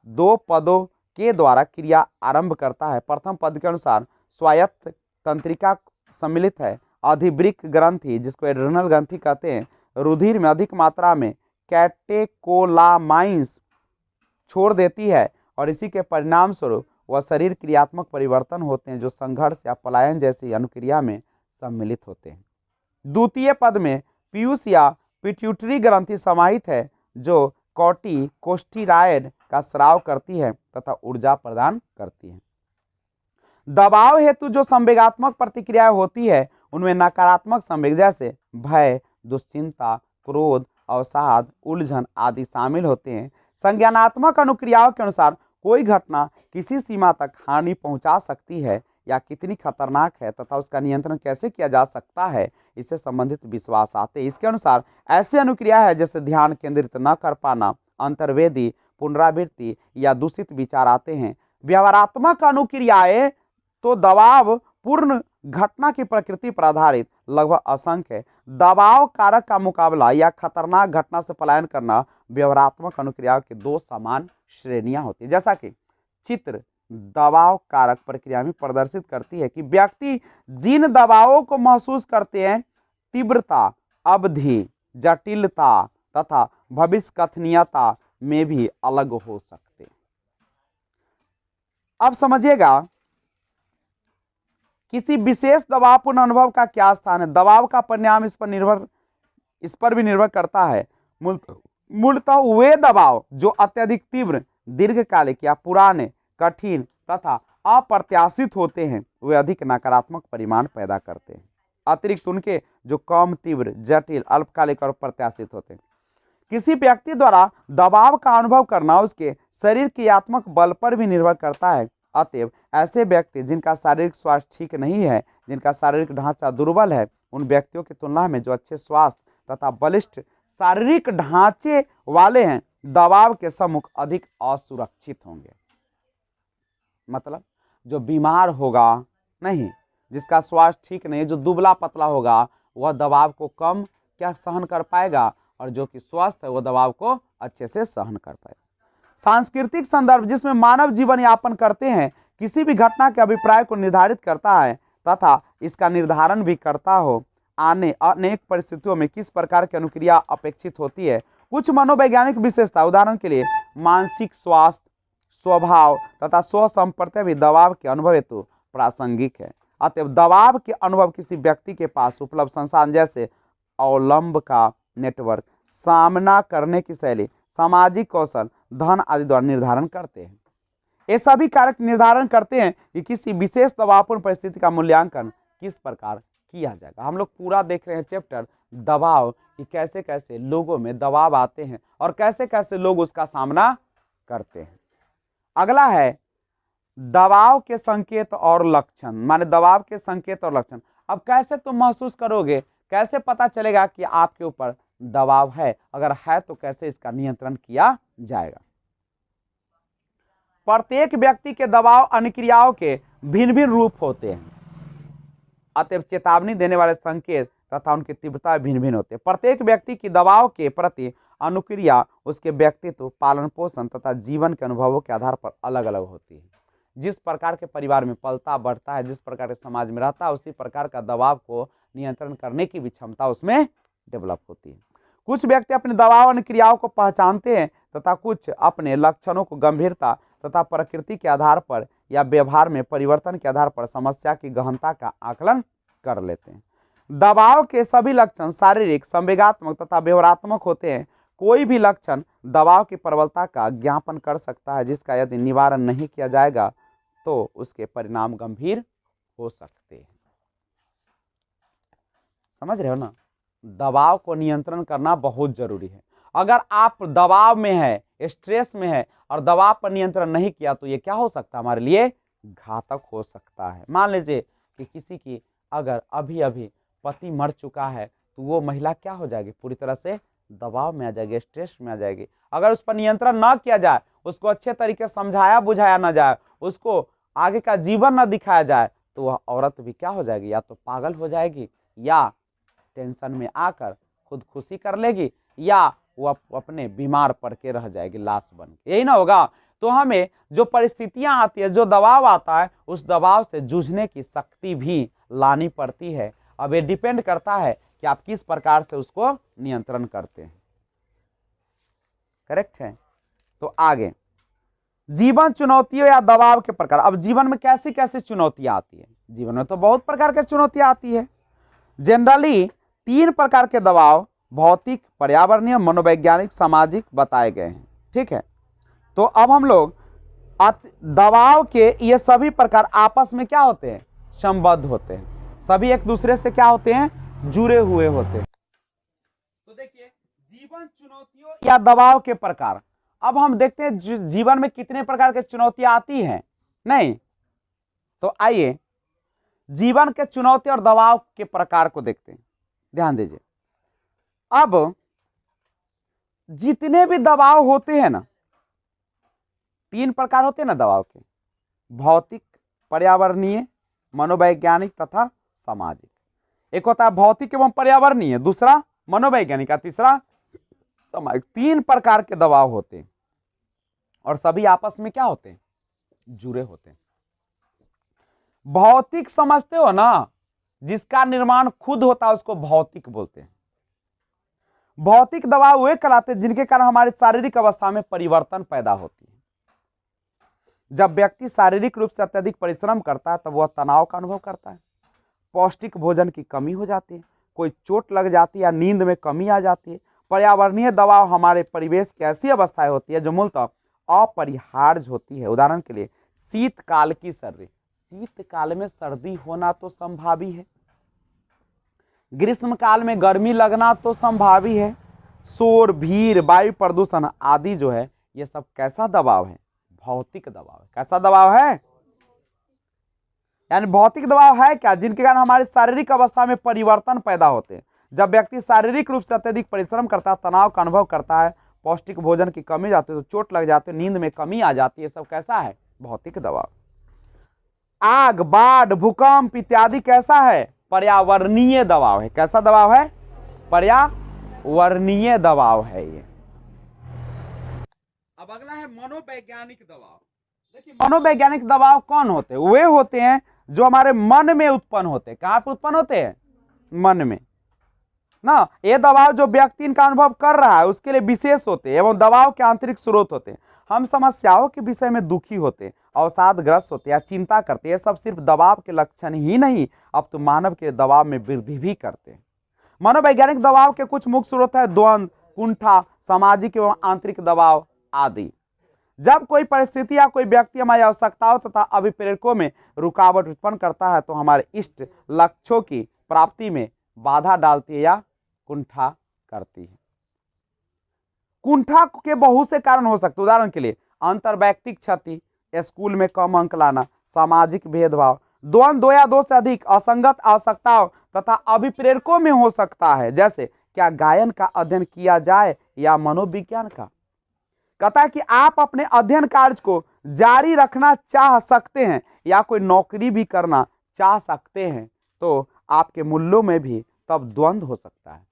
2 पदों के द्वारा क्रिया आरंभ करता है। प्रथम पद के अनुसार स्वायत्त तंत्रिका सम्मिलित है। अधिवृक्क ग्रंथि, जिसको एड्रिनल ग्रंथि कहते हैं, रुधिर में अधिक मात्रा में कैटेकोलामाइंस छोड़ देती है और इसी के परिणाम स्वरूप वह शरीर क्रियात्मक परिवर्तन होते हैं जो संघर्ष या पलायन जैसी अनुक्रिया में सम्मिलित होते हैं। द्वितीय पद में पीयूष या पिट्यूटरी ग्रंथि समाहित है जो कोर्टिकोस्टेरॉइड का स्राव करती है तथा ऊर्जा प्रदान करती है। दबाव हेतु जो संवेगात्मक प्रतिक्रियाएं होती है उनमें नकारात्मक संवेग जैसे भय, दुश्चिंता, क्रोध, अवसाद, उलझन आदि शामिल होते हैं। संज्ञानात्मक अनुक्रियाओं के अनुसार कोई घटना किसी सीमा तक हानि पहुंचा सकती है या कितनी खतरनाक है तथा उसका नियंत्रण कैसे किया जा सकता है, इससे संबंधित विश्वास आते हैं। इसके अनुसार ऐसी अनुक्रिया है जैसे ध्यान केंद्रित न कर पाना, अंतर्वेदी, पुनरावृत्ति या दूषित विचार आते हैं। व्यवहारात्मक अनुक्रियाएं तो दबाव पूर्ण घटना की प्रकृति पर आधारित लगभग असंख्य है। दबाव कारक का मुकाबला या खतरनाक घटना से पलायन करना व्यवहारात्मक अनुक्रियाओं की दो समान श्रेणियां होती है। जैसा कि चित्र दबाव कारक प्रक्रिया में प्रदर्शित करती है कि व्यक्ति जिन दबावों को महसूस करते हैं, तीव्रता, अवधि, जटिलता तथा भविष्य कथनीयता में भी अलग हो सकते हैं। अब समझिएगा किसी विशेष दबावपूर्ण अनुभव का क्या स्थान है। दबाव का परिणाम इस पर भी निर्भर करता है। मूलतः वे दबाव जो अत्यधिक तीव्र, दीर्घकालिक या पुराने, कठिन तथा अप्रत्याशित होते हैं, वे अधिक नकारात्मक परिणाम पैदा करते हैं, अतिरिक्त उनके जो कम तीव्र, जटिल, अल्पकालिक और प्रत्याशित होते हैं। किसी व्यक्ति द्वारा दबाव का अनुभव करना उसके शरीर क्रियात्मक बल पर भी निर्भर करता है। अतएव ऐसे व्यक्ति जिनका शारीरिक स्वास्थ्य ठीक नहीं है, जिनका शारीरिक ढांचा दुर्बल है, उन व्यक्तियों की तुलना में जो अच्छे स्वास्थ्य तथा बलिष्ठ शारीरिक ढांचे वाले हैं, दबाव के सम्मुख अधिक असुरक्षित होंगे। मतलब जो बीमार होगा नहीं, जिसका स्वास्थ्य ठीक नहीं, जो दुबला पतला होगा, वह दबाव को कम क्या सहन कर पाएगा, और जो कि स्वस्थ है वह दबाव को अच्छे से सहन कर पाएगा। सांस्कृतिक संदर्भ जिसमें मानव जीवन यापन करते हैं, किसी भी घटना के अभिप्राय को निर्धारित करता है तथा इसका निर्धारण भी करता हो आने अनेक परिस्थितियों में किस प्रकार की अनुक्रिया अपेक्षित होती है। कुछ मनोवैज्ञानिक विशेषता, उदाहरण के लिए मानसिक स्वास्थ्य, स्वभाव तथा स्वसंप्रत्य भी दबाव के अनुभव हेतु प्रासंगिक है। अतएव दबाव के अनुभव किसी व्यक्ति के पास उपलब्ध संसाधन जैसे अवलंब का नेटवर्क, सामना करने की शैली, सामाजिक कौशल, धन आदि द्वारा निर्धारण करते हैं। ये सभी कारक निर्धारण करते हैं कि किसी विशेष दबावपूर्ण परिस्थिति का मूल्यांकन किस प्रकार किया जाएगा। हम लोग पूरा देख रहे हैं चैप्टर दबाव कि कैसे कैसे लोगों में दबाव आते हैं और कैसे कैसे लोग उसका सामना करते हैं। अगला है दबाव के संकेत और लक्षण, माने दबाव के संकेत और लक्षण। अब कैसे तुम महसूस करोगे, कैसे पता चलेगा कि आपके ऊपर दबाव है, अगर है तो कैसे इसका नियंत्रण किया जाएगा। प्रत्येक व्यक्ति के दबाव अनुक्रियाओं के भिन्न भिन्न रूप होते हैं, अतएव चेतावनी देने वाले संकेत तथा उनकी तीव्रता भिन्न भिन्न होते हैं। प्रत्येक व्यक्ति की दबाव के प्रति अनुक्रिया उसके व्यक्तित्व, पालन पोषण तथा जीवन के अनुभवों के आधार पर अलग अलग होती है। जिस प्रकार के परिवार में पलता बढ़ता है, जिस प्रकार के समाज में रहता है, उसी प्रकार का दबाव को नियंत्रण करने की भी क्षमता उसमें डेवलप होती है। कुछ व्यक्ति अपने दबाव अनुक्रियाओं को पहचानते हैं तथा कुछ अपने लक्षणों को गंभीरता तथा प्रकृति के आधार पर या व्यवहार में परिवर्तन के आधार पर समस्या की गहनता का आकलन कर लेते हैं। दबाव के सभी लक्षण शारीरिक, संवेगात्मक तथा व्यवहारात्मक होते हैं। कोई भी लक्षण दबाव की प्रबलता का ज्ञापन कर सकता है, जिसका यदि निवारण नहीं किया जाएगा तो उसके परिणाम गंभीर हो सकते हैं। समझ रहे हो ना, दबाव को नियंत्रण करना बहुत जरूरी है। अगर आप दबाव में है, स्ट्रेस में है और दबाव पर नियंत्रण नहीं किया तो ये क्या हो सकता है, हमारे लिए घातक हो सकता है। मान लीजिए कि किसी की अगर अभी अभी पति मर चुका है तो वो महिला क्या हो जाएगी, पूरी तरह से दबाव में आ जाएगी, स्ट्रेस में आ जाएगी। अगर उस पर नियंत्रण ना किया जाए, उसको अच्छे तरीके से समझाया बुझाया ना जाए, उसको आगे का जीवन ना दिखाया जाए, तो वह औरत भी क्या हो जाएगी, या तो पागल हो जाएगी या टेंशन में आकर खुदकुशी कर लेगी, या वो अपने बीमार पड़ के रह जाएगी लाश बन के। यही ना होगा। तो हमें जो परिस्थितियां आती है, जो दबाव आता है, उस दबाव से जूझने की शक्ति भी लानी पड़ती है। अब ये डिपेंड करता है कि आप किस प्रकार से उसको नियंत्रण करते हैं। करेक्ट है। तो आगे जीवन चुनौतियों या दबाव के प्रकार। अब जीवन में कैसी कैसी चुनौतियां आती है, जीवन में तो बहुत प्रकार की चुनौतियां आती है। जनरली 3 प्रकार के दबाव, भौतिक, पर्यावरणीय, मनोवैज्ञानिक, सामाजिक बताए गए हैं। ठीक है। तो अब हम लोग दबाव के ये सभी प्रकार आपस में क्या होते हैं, संबद्ध होते हैं, सभी एक दूसरे से क्या होते हैं, जुड़े हुए होते हैं। तो देखिए जीवन चुनौतियों या दबाव के प्रकार। अब हम देखते हैं जीवन में कितने प्रकार की चुनौतियां आती हैं, नहीं तो आइए जीवन के चुनौती और दबाव के प्रकार को देखते हैं। ध्यान दीजिए, अब जितने भी दबाव होते हैं ना, 3 प्रकार होते हैं ना दबाव के, भौतिक, पर्यावरणीय, मनोवैज्ञानिक तथा सामाजिक। एक होता है भौतिक एवं पर्यावरणीय, दूसरा मनोवैज्ञानिक, तीसरा सामाजिक। 3 प्रकार के दबाव होते हैं और सभी आपस में क्या होते हैं, जुड़े होते हैं। भौतिक समझते हो ना, जिसका निर्माण खुद होता है उसको भौतिक बोलते हैं। भौतिक दबाव वे कहलाते हैं जिनके कारण हमारी शारीरिक अवस्था में परिवर्तन पैदा होती है। जब व्यक्ति शारीरिक रूप से अत्यधिक परिश्रम करता है तब वह तनाव का अनुभव करता है, पौष्टिक भोजन की कमी हो जाती है, कोई चोट लग जाती है या नींद में कमी आ जाती है। पर्यावरणीय दबाव हमारे परिवेश की ऐसी अवस्थाएं होती है जो मूलतः अपरिहार्य होती है। उदाहरण के लिए शीतकाल की सर्दी, शीतकाल में सर्दी होना तो संभावी है, ग्रीष्मकाल में गर्मी लगना तो संभावी है। शोर, भीड़, वायु प्रदूषण आदि जो है ये सब कैसा दबाव है, भौतिक दबाव है। कैसा दबाव है, यानी भौतिक दबाव है क्या, जिनके कारण हमारी शारीरिक अवस्था में परिवर्तन पैदा होते हैं। जब व्यक्ति शारीरिक रूप से अत्यधिक परिश्रम करता है, तनाव का अनुभव करता है, पौष्टिक भोजन की कमी जाती है, तो चोट लग जाती है, नींद में कमी आ जाती है, सब कैसा है, भौतिक दबाव। आग, बाढ़, भूकंप इत्यादि कैसा है, पर्यावरणीय दबाव है। कैसा दबाव है, पर्यावरणीय दबाव है ये। अब अगला है मनोवैज्ञानिक दबाव। देखिए मनोवैज्ञानिक दबाव कौन होते हैं, वे होते हैं जो हमारे मन में उत्पन्न होते हैं। कहां पर उत्पन्न होते हैं, मन में ना। ये दबाव जो व्यक्ति इनका अनुभव कर रहा है उसके लिए विशेष होते हैं एवं दबाव के आंतरिक स्रोत होते हैं। हम समस्याओं के विषय में दुखी होते, अवसादग्रस्त होते या चिंता करते, ये सब सिर्फ दबाव के लक्षण ही नहीं, अब तो मानव के दबाव में वृद्धि भी करते हैं। मनोवैज्ञानिक दबाव के कुछ मुख्य स्रोत है द्वंद्व, कुंठा, सामाजिक एवं आंतरिक दबाव आदि। जब कोई परिस्थिति या कोई व्यक्ति हमारी आवश्यकताओं तथा अभिप्रेरकों में रुकावट उत्पन्न करता है तो हमारे इष्ट लक्ष्यों की प्राप्ति में बाधा डालती है या कुंठा करती है। कुंठा के बहुत से कारण हो सकते हैं। उदाहरण के लिए अंतर्वैयक्तिक क्षति, स्कूल में कम अंक लाना, सामाजिक भेदभाव, द्वंद्व, दो या दो से अधिक असंगत आवश्यकताओं तथा अभिप्रेरकों में हो सकता है। जैसे क्या गायन का अध्ययन किया जाए या मनोविज्ञान का। कहता है कि आप अपने अध्ययन कार्य को जारी रखना चाह सकते हैं या कोई नौकरी भी करना चाह सकते हैं, तो आपके मूल्यों में भी तब द्वंद्व हो सकता है।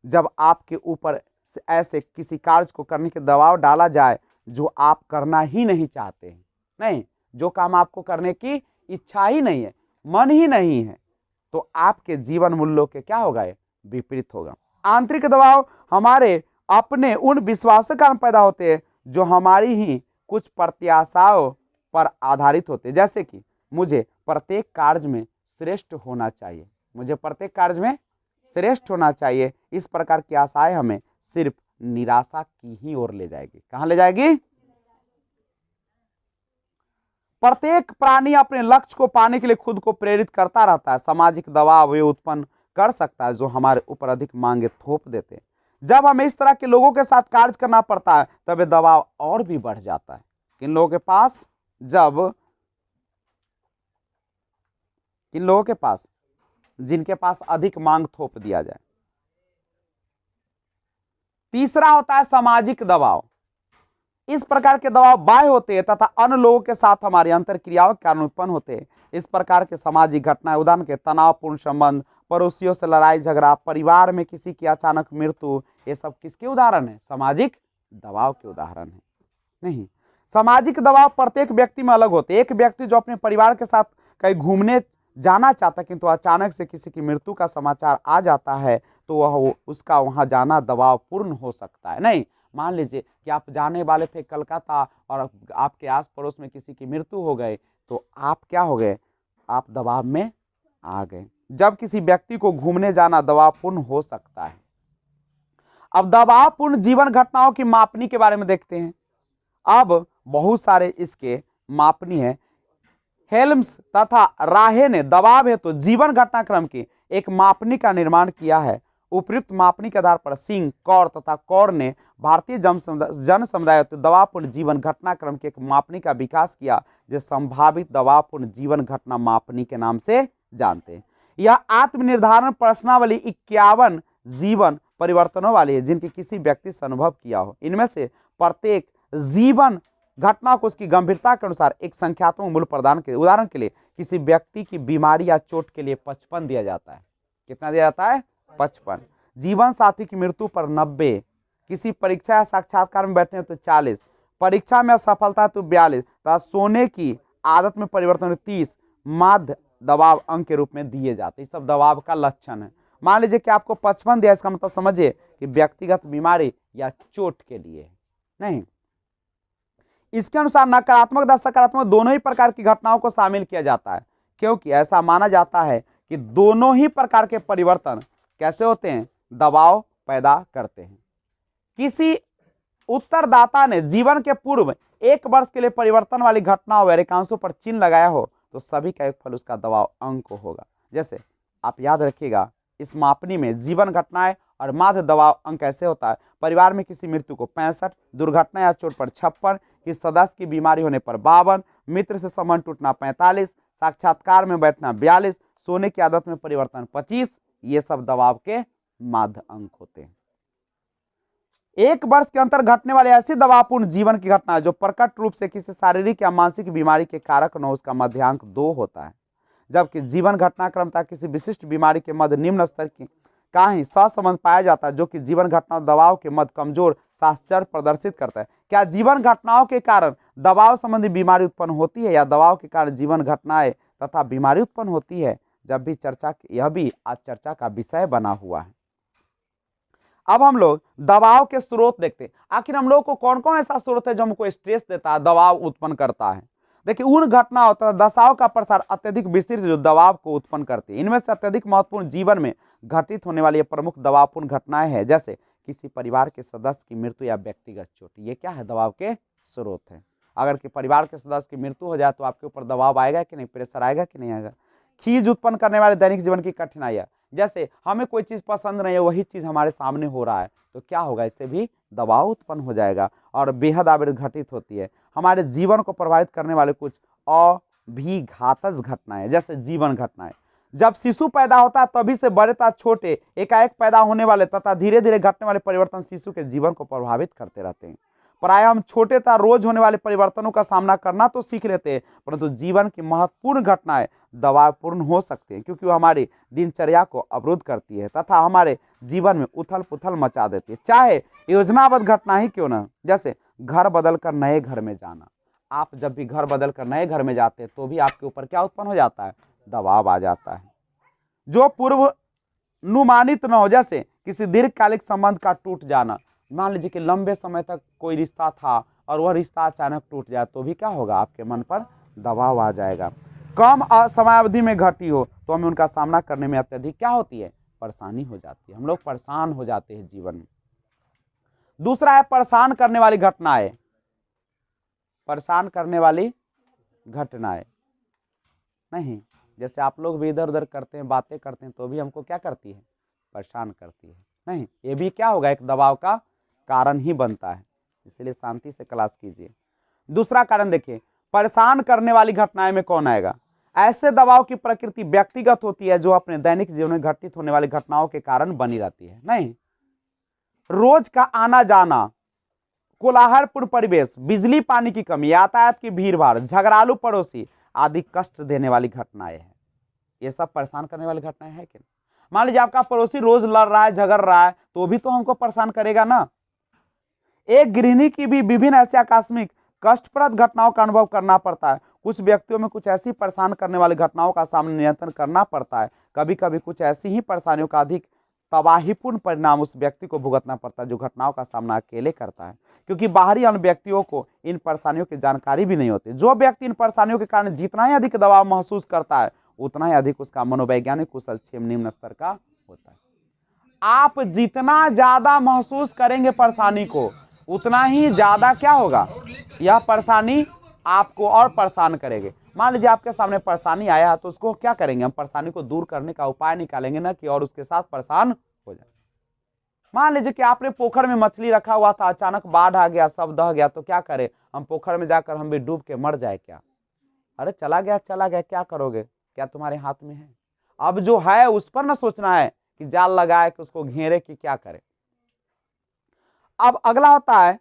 जब आपके ऊपर से ऐसे किसी कार्य को करने के दबाव डाला जाए जो आप करना ही नहीं चाहते हैं, नहीं, जो काम आपको करने की इच्छा ही नहीं है, मन ही नहीं है, तो आपके जीवन मूल्यों के क्या होगा, ये विपरीत होगा। आंतरिक दबाव हमारे अपने उन विश्वासों के कारण पैदा होते हैं जो हमारी ही कुछ प्रत्याशाओं पर आधारित होते हैं। जैसे कि मुझे प्रत्येक कार्य में श्रेष्ठ होना चाहिए, मुझे प्रत्येक कार्य में श्रेष्ठ होना चाहिए। इस प्रकार की आशाएं हमें सिर्फ निराशा की ही ओर ले जाएगी। कहां ले जाएगी, प्रत्येक प्राणी अपने लक्ष्य को पाने के लिए खुद को प्रेरित करता रहता है। सामाजिक दबाव वे उत्पन्न कर सकता है जो हमारे ऊपर अधिक मांगे थोप देते हैं। जब हमें इस तरह के लोगों के साथ कार्य करना पड़ता है तब दबाव और भी बढ़ जाता है। किन लोगों के पास, जब किन लोगों के पास, जिनके पास अधिक मांग थोप दिया जाए। तीसरा होता है सामाजिक दबाव। इस प्रकार के दबाव बाह्य होते हैं तथा अन्य लोगों के साथ हमारी अंतरक्रियाओं के कारण उत्पन्न होते हैं। इस प्रकार के सामाजिक घटनाएं उदाहरण के तनावपूर्ण संबंध, पड़ोसियों से लड़ाई झगड़ा, परिवार में किसी की अचानक मृत्यु, ये सब किसके उदाहरण है, सामाजिक दबाव के उदाहरण है। नहीं, सामाजिक दबाव प्रत्येक व्यक्ति में अलग होते हैं। एक व्यक्ति जो अपने परिवार के साथ कहीं घूमने जाना चाहता है किंतु अचानक से किसी की मृत्यु का समाचार आ जाता है तो वह उसका वहां जाना दबावपूर्ण हो सकता है। नहीं, मान लीजिए कि आप जाने वाले थे कलकत्ता और आपके आस पड़ोस में किसी की मृत्यु हो गई तो आप क्या हो गए, आप दबाव में आ गए। जब किसी व्यक्ति को घूमने जाना दबावपूर्ण हो सकता है। अब दबावपूर्ण जीवन घटनाओं की मापनी के बारे में देखते हैं। अब बहुत सारे इसके मापनी है। हेल्म्स तथा राहे ने दबाव हेतु जीवन घटनाक्रम की एक मापनी का निर्माण किया है। उपयुक्त मापनी के आधार पर सिंह, कौर तथा कौर ने भारतीय जन समुदाय हेतु दबावपूर्ण जीवन घटनाक्रम की एक मापनी का विकास किया जो संभावित दबावपूर्ण जीवन घटना मापनी के नाम से जानते हैं। यह आत्मनिर्धारण प्रश्नावली 51 जीवन परिवर्तनों वाली है जिनकी किसी व्यक्ति से अनुभव किया हो। इनमें से प्रत्येक जीवन घटना को उसकी गंभीरता के अनुसार एक संख्यात्मक मूल्य प्रदान करे। उदाहरण के लिए किसी व्यक्ति की बीमारी या चोट के लिए 55 दिया जाता है। कितना दिया जाता है, 55। जीवन साथी की मृत्यु पर 90, किसी परीक्षा या साक्षात्कार में बैठे हैं तो 40, परीक्षा में असफलता है तो 42, तो सोने की आदत में परिवर्तन 30 माध्य दबाव अंक के रूप में दिए जाते हैं। सब दबाव का लक्षण है। मान लीजिए कि आपको 55 दिया, इसका मतलब समझिए कि व्यक्तिगत बीमारी या चोट के लिए नहीं। इसके अनुसार नकारात्मक तथा सकारात्मक दोनों ही प्रकार की घटनाओं को शामिल किया जाता है, क्योंकि ऐसा माना जाता है कि दोनों ही प्रकार के परिवर्तन कैसे होते हैं, दबाव पैदा करते हैं। किसी उत्तरदाता ने जीवन के पूर्व 1 वर्ष के लिए परिवर्तन वाली घटनाओं व रेखांशों पर चिन्ह लगाया हो तो सभी का योगफल उसका दबाव अंक होगा। जैसे आप याद रखिएगा, इस मापनी में जीवन घटनाएं और माध्य दबाव अंक कैसे होता है। परिवार में किसी मृत्यु को 65, दुर्घटना या चोट पर 56, किसी सदस्य की बीमारी होने पर 52, मित्र से संबंध टूटना 45, साक्षात्कार में बैठना 42, सोने की आदत में परिवर्तन 25, ये सब दबाव के माध्य अंक होते हैं। 1 वर्ष के अंतर घटने वाली ऐसी दबावपूर्ण जीवन की घटना जो प्रकट रूप से किसी शारीरिक या मानसिक बीमारी के कारक न हो, उसका मध्यांक 2 होता है। जबकि जीवन घटनाक्रम तक किसी विशिष्ट बीमारी के मध्य निम्न स्तर की का ही सहसंबंध पाया जाता है, जो कि जीवन घटना दबाव के मध्य कमजोर साक्षर प्रदर्शित करता है। क्या जीवन घटनाओं के कारण दबाव संबंधी बीमारी उत्पन्न होती है या दबाव के कारण जीवन घटनाएं तथा बीमारी उत्पन्न होती है, जब भी चर्चा, यह भी आज चर्चा का विषय बना हुआ है। अब हम लोग दबाव के स्रोत देखते हैं। आखिर हम लोग को कौन कौन ऐसा स्रोत है जो हमको स्ट्रेस देता है, दबाव उत्पन्न करता है। देखिए, उन घटनाओं तथा दशाओं का प्रसार अत्यधिक विस्तृत जो दबाव को उत्पन्न करती है। इनमें से अत्यधिक महत्वपूर्ण जीवन में घटित होने वाली प्रमुख दबावपूर्ण घटनाएं हैं, जैसे किसी परिवार के सदस्य की मृत्यु या व्यक्तिगत चोट। ये क्या है, दबाव के स्रोत है। अगर कि परिवार के सदस्य की मृत्यु हो जाए तो आपके ऊपर दबाव आएगा कि नहीं, प्रेशर आएगा कि नहीं आएगा। खीज उत्पन्न करने वाले दैनिक जीवन की कठिनाइयां, जैसे हमें कोई चीज पसंद नहीं है, वही चीज हमारे सामने हो रहा है तो क्या होगा, इससे भी दबाव उत्पन्न हो जाएगा और बेहद आवृत्ति घटित होती है। हमारे जीवन को प्रभावित करने वाले कुछ अभिघातज घटनाएं, जैसे जीवन घटनाएं, जब शिशु पैदा होता है तभी से बड़े तथा छोटे एकाएक पैदा होने वाले तथा धीरे धीरे घटने वाले परिवर्तन शिशु के जीवन को प्रभावित करते रहते हैं। प्राय हम छोटे तथा रोज होने वाले परिवर्तनों का सामना करना तो सीख लेते हैं, परंतु जीवन की महत्वपूर्ण घटनाएं दबावपूर्ण हो सकती हैं, क्योंकि वो हमारी दिनचर्या को अवरुद्ध करती है तथा हमारे जीवन में उथल पुथल मचा देती है, चाहे योजनाबद्ध घटना ही क्यों न। जैसे घर बदलकर नए घर में जाना। आप जब भी घर बदलकर नए घर में जाते हैं तो भी आपके ऊपर क्या उत्पन्न हो जाता है, दबाव आ जाता है, जो पूर्वानुमानित न हो। जैसे किसी दीर्घकालिक संबंध का टूट जाना। मान लीजिए कि लंबे समय तक कोई रिश्ता था और वह रिश्ता अचानक टूट जाए तो भी क्या होगा, आपके मन पर दबाव आ जाएगा। कम समयावधि में घटी हो तो हमें उनका सामना करने में अत्यधिक क्या होती है, परेशानी हो जाती है। हम लोग परेशान हो जाते हैं जीवन में। दूसरा है परेशान करने वाली घटनाएं। परेशान करने वाली घटनाएं नहीं, जैसे आप लोग भी इधर उधर करते हैं, बातें करते हैं तो भी हमको क्या करती है, परेशान करती है। नहीं, ये भी क्या होगा, एक दबाव का कारण ही बनता है। इसलिए शांति से क्लास कीजिए। दूसरा कारण देखिए, परेशान करने वाली घटनाएं में कौन आएगा, ऐसे दबाव की प्रकृति व्यक्तिगत होती है जो अपने दैनिक जीवन में घटित होने वाली घटनाओं के कारण बनी रहती है। नहीं, रोज का आना जाना, कोलाहलपूर्ण परिवेश, बिजली पानी की कमी, यातायात की भीड़ भाड़, झगड़ालू पड़ोसी आदि कष्ट देने वाली घटनाएं हैं। ये सब परेशान करने वाली घटनाएं हैं कि? मान लीजिए आपका पड़ोसी रोज लड़ रहा है, झगड़ रहा है, तो भी तो हमको परेशान करेगा ना। एक गृहिणी की भी विभिन्न ऐसे आकस्मिक कष्टप्रद घटनाओं का अनुभव करना पड़ता है। कुछ व्यक्तियों में कुछ ऐसी परेशान करने वाली घटनाओं का सामना नियंत्रण करना पड़ता है। कभी कभी कुछ ऐसी ही परेशानियों का अधिक तबाहीपूर्ण परिणाम उस व्यक्ति को भुगतना पड़ता है जो घटनाओं का सामना अकेले करता है, क्योंकि बाहरी अन्य व्यक्तियों को इन परेशानियों की जानकारी भी नहीं होती। जो व्यक्ति इन परेशानियों के कारण जितना ही अधिक दबाव महसूस करता है उतना ही अधिक उसका मनोवैज्ञानिक कुशल क्षेम निम्न स्तर का होता है। आप जितना ज्यादा महसूस करेंगे परेशानी को, उतना ही ज्यादा क्या होगा, यह परेशानी आपको और परेशान करेगी। मान लीजिए आपके सामने परेशानी आया तो उसको क्या करेंगे, हम परेशानी को दूर करने का उपाय निकालेंगे ना कि और उसके साथ परेशान हो जाए। मान लीजिए कि आपने पोखर में मछली रखा हुआ था, अचानक बाढ़ आ गया, सब दह गया, तो क्या करें, हम पोखर में जाकर हम भी डूब के मर जाए क्या? अरे चला गया, क्या करोगे, क्या तुम्हारे हाथ में है? अब जो है उस पर ना सोचना है कि जाल लगाए कि उसको घेरे कि क्या करे। अब अगला होता है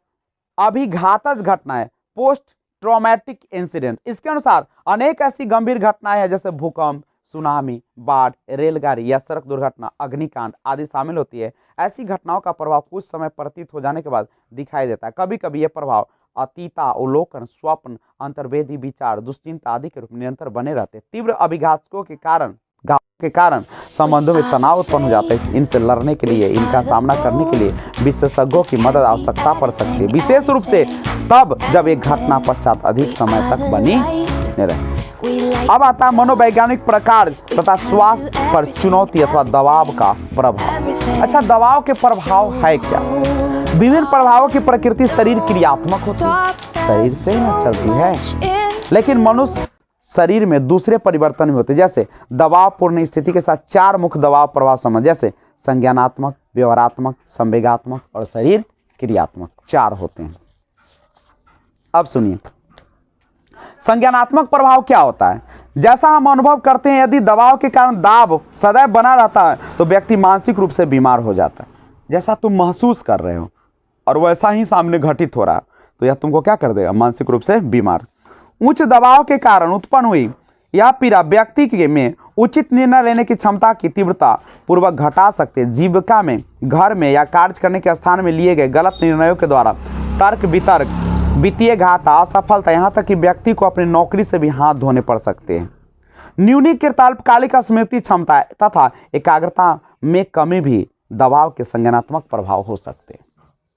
अभिघातज घटनाएं, पोस्ट ट्रॉमेटिक इंसिडेंट। इसके अनुसार अनेक ऐसी गंभीर घटनाएं हैं जैसे भूकंप, सुनामी, बाढ़, रेलगाड़ी या सड़क दुर्घटना, अग्निकांड आदि शामिल होती है। ऐसी घटनाओं का प्रभाव कुछ समय प्रतीत हो जाने के बाद दिखाई देता है। कभी कभी ये प्रभाव अतीतावलोकन, स्वप्न, अंतर्वेदी विचार, दुश्चिंता आदि के रूप में निरंतर बने रहते हैं। तीव्र अभिघातों के कारण संबंधों में तनाव उत्पन्न हो जाता है। इनसे लड़ने के लिए, इनका सामना करने के लिए विशेषज्ञों की मदद आवश्यकता पड़ सकती है, विशेष रूप से तब जब एक घटना पश्चात अधिक समय तक बनी रहे। अब आता है मनोवैज्ञानिक प्रकार तथा स्वास्थ्य पर चुनौती अथवा दबाव का प्रभाव। अच्छा, दबाव के प्रभाव है क्या? विभिन्न प्रभावों की प्रकृति शरीर क्रियात्मक होती है, शरीर से ही न चलती है, लेकिन मनुष्य शरीर में दूसरे परिवर्तन भी होते हैं। जैसे दबाव पूर्ण स्थिति के साथ 4 मुख्य दबाव प्रभाव समझ, जैसे संज्ञानात्मक, व्यवहारात्मक, संवेगात्मक और शरीर क्रियात्मक, 4 होते हैं। अब सुनिए, संज्ञानात्मक प्रभाव क्या होता है? जैसा हम अनुभव करते हैं, यदि दबाव के कारण दाब सदैव बना रहता है तो व्यक्ति मानसिक रूप से बीमार हो जाता है। जैसा तुम महसूस कर रहे हो और वैसा ही सामने घटित हो रहा है तो यह तुमको क्या कर देगा? मानसिक रूप से बीमार। उच्च दबाव के कारण उत्पन्न हुई यह पीड़ा व्यक्ति में उचित निर्णय लेने की क्षमता की तीव्रता पूर्वक घटा सकते हैं। जीविका में, घर में या कार्य करने के स्थान में लिए गए गलत निर्णयों के द्वारा तर्क वितर्क, वित्तीय घाटा, असफलता, यहाँ तक कि व्यक्ति को अपनी नौकरी से भी हाथ धोने पड़ सकते हैं। न्यूनीकृत अल्पकालिक स्मृति क्षमता तथा एकाग्रता में कमी भी दबाव के संज्ञानात्मक प्रभाव हो सकते हैं।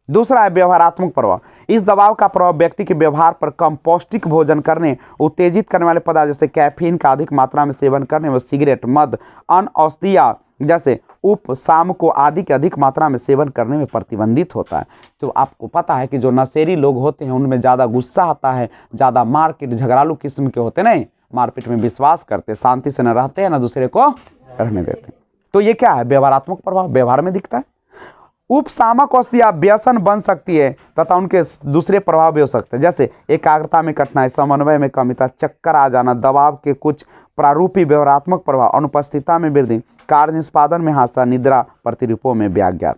दूसरा है व्यवहारात्मक प्रभाव। इस दबाव का प्रभाव व्यक्ति के व्यवहार पर कम पौष्टिक भोजन करने, उत्तेजित करने वाले पदार्थ जैसे कैफीन का अधिक मात्रा में सेवन करने व सिगरेट, मद, अन्य औषधियाँ जैसे उपशामको आदि के अधिक मात्रा में सेवन करने में प्रतिबंधित होता है। तो आपको पता है कि जो नशेड़ी लोग होते हैं उनमें ज़्यादा गुस्सा आता है, ज़्यादा मारपीट, झगड़ालू किस्म के होते नहीं, मारपीट में विश्वास करते, शांति से न रहते हैं, न दूसरे को रहने देते। तो ये क्या है? व्यवहारात्मक प्रभाव, व्यवहार में दिखता है। उपशामक औषधियाँ व्यसन बन सकती है तथा उनके दूसरे प्रभाव भी हो सकते हैं, जैसे एकाग्रता में कठिनाई, समन्वय में कमी तथा चक्कर आ जाना। दबाव के कुछ प्रारूपी व्यवहारात्मक प्रभाव: अनुपस्थितता में वृद्धि, कार्य निष्पादन में हादसा, निद्रा, प्रतिरूपों में व्याघात।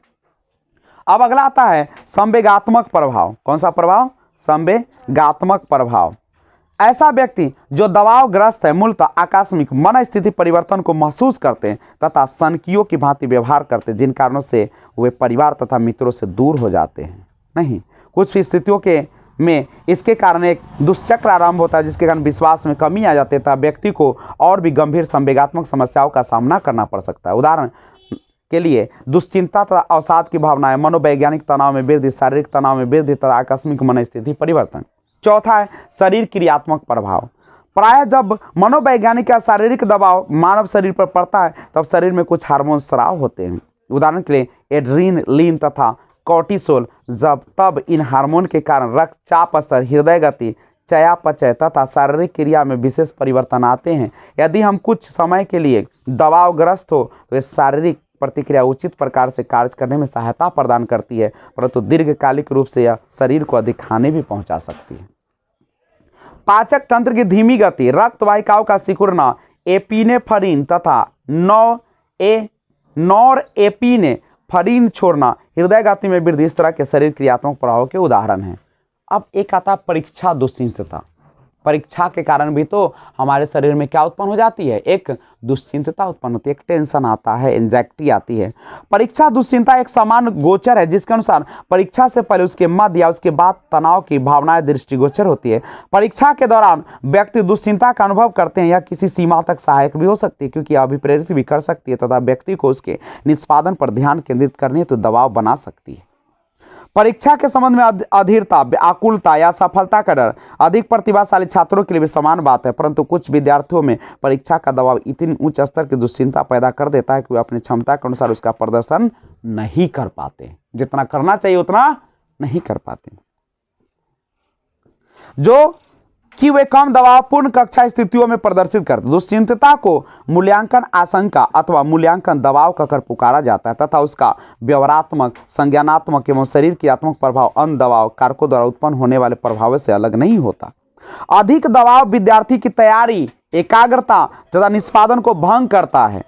अब अगला आता है संवेगात्मक प्रभाव। कौन सा प्रभाव? संवेगात्मक प्रभाव। ऐसा व्यक्ति जो दबावग्रस्त है मूलतः आकस्मिक मन स्थिति परिवर्तन को महसूस करते हैं तथा सनकियों की भांति व्यवहार करते हैं, जिन कारणों से वे परिवार तथा मित्रों से दूर हो जाते हैं। नहीं, कुछ स्थितियों के में इसके कारण एक दुष्चक्र आरंभ होता है, जिसके कारण विश्वास में कमी आ जाती है तथा व्यक्ति को और भी गंभीर संवेगात्मक समस्याओं का सामना करना पड़ सकता है। उदाहरण के लिए दुश्चिंता तथा अवसाद की भावनाएं, मनोवैज्ञानिक तनाव में वृद्धि, शारीरिक तनाव में वृद्धि तथा आकस्मिक मन स्थिति परिवर्तन। चौथा है शरीर क्रियात्मक प्रभाव। प्रायः जब मनोवैज्ञानिक या शारीरिक दबाव मानव शरीर पर पड़ता है तब शरीर में कुछ हार्मोन स्राव होते हैं। उदाहरण के लिए एड्रीनलिन तथा कोर्टिसोल। तब इन हार्मोन के कारण रक्तचाप स्तर, हृदय गति, चयापचय तथा शारीरिक क्रिया में विशेष परिवर्तन आते हैं। यदि हम कुछ समय के लिए दबावग्रस्त हो तो शारीरिक प्रतिक्रिया उचित प्रकार से कार्य करने में सहायता प्रदान करती है, परंतु दीर्घकालिक रूप से यह शरीर को अधिक हानि भी पहुंचा सकती है। पाचक तंत्र की धीमी गति, रक्त वाहिकाओं का सिकुड़ना, एपिनेफ्रिन तथा नॉरएपिनेफ्रिन छोड़ना, हृदय गति में वृद्धि, इस तरह के शरीर क्रियात्मक प्रभाव के उदाहरण हैं। अब एक आता परीक्षा दुश्चिंतता। परीक्षा के कारण भी तो हमारे शरीर में क्या उत्पन्न हो जाती है? एक दुश्चिंतता उत्पन्न होती है, एक टेंशन आता है, एंजाइटी आती है। परीक्षा दुश्चिंता एक समान गोचर है जिसके अनुसार परीक्षा से पहले, उसके मध्य या उसके बाद तनाव की भावनाएं दृष्टिगोचर होती है। परीक्षा के दौरान व्यक्ति दुश्चिंता का अनुभव करते हैं, या किसी सीमा तक सहायक भी हो सकती है क्योंकि अभिप्रेरित भी कर सकती है तथा व्यक्ति को उसके निष्पादन पर ध्यान केंद्रित करने हेतु दबाव बना सकती है। परीक्षा के संबंध में अधीरता, आकुलता या सफलता का डर अधिक प्रतिभाशाली छात्रों के लिए भी समान बात है, परंतु कुछ विद्यार्थियों में परीक्षा का दबाव इतनी उच्च स्तर की दुश्चिंता पैदा कर देता है कि वे अपनी क्षमता के अनुसार उसका प्रदर्शन नहीं कर पाते, जितना करना चाहिए उतना नहीं कर पाते, जो कि वे कम दबावपूर्ण कक्षा स्थितियों में प्रदर्शित करते। दुश्चिंतता को मूल्यांकन आशंका अथवा मूल्यांकन दबाव कहकर पुकारा जाता है तथा उसका व्यवहारात्मक, संज्ञानात्मक एवं शरीर क्रियात्मक प्रभाव अन्य दबाव कारकों द्वारा उत्पन्न होने वाले प्रभावों से अलग नहीं होता। अधिक दबाव विद्यार्थी की तैयारी, एकाग्रता तथा निष्पादन को भंग करता है।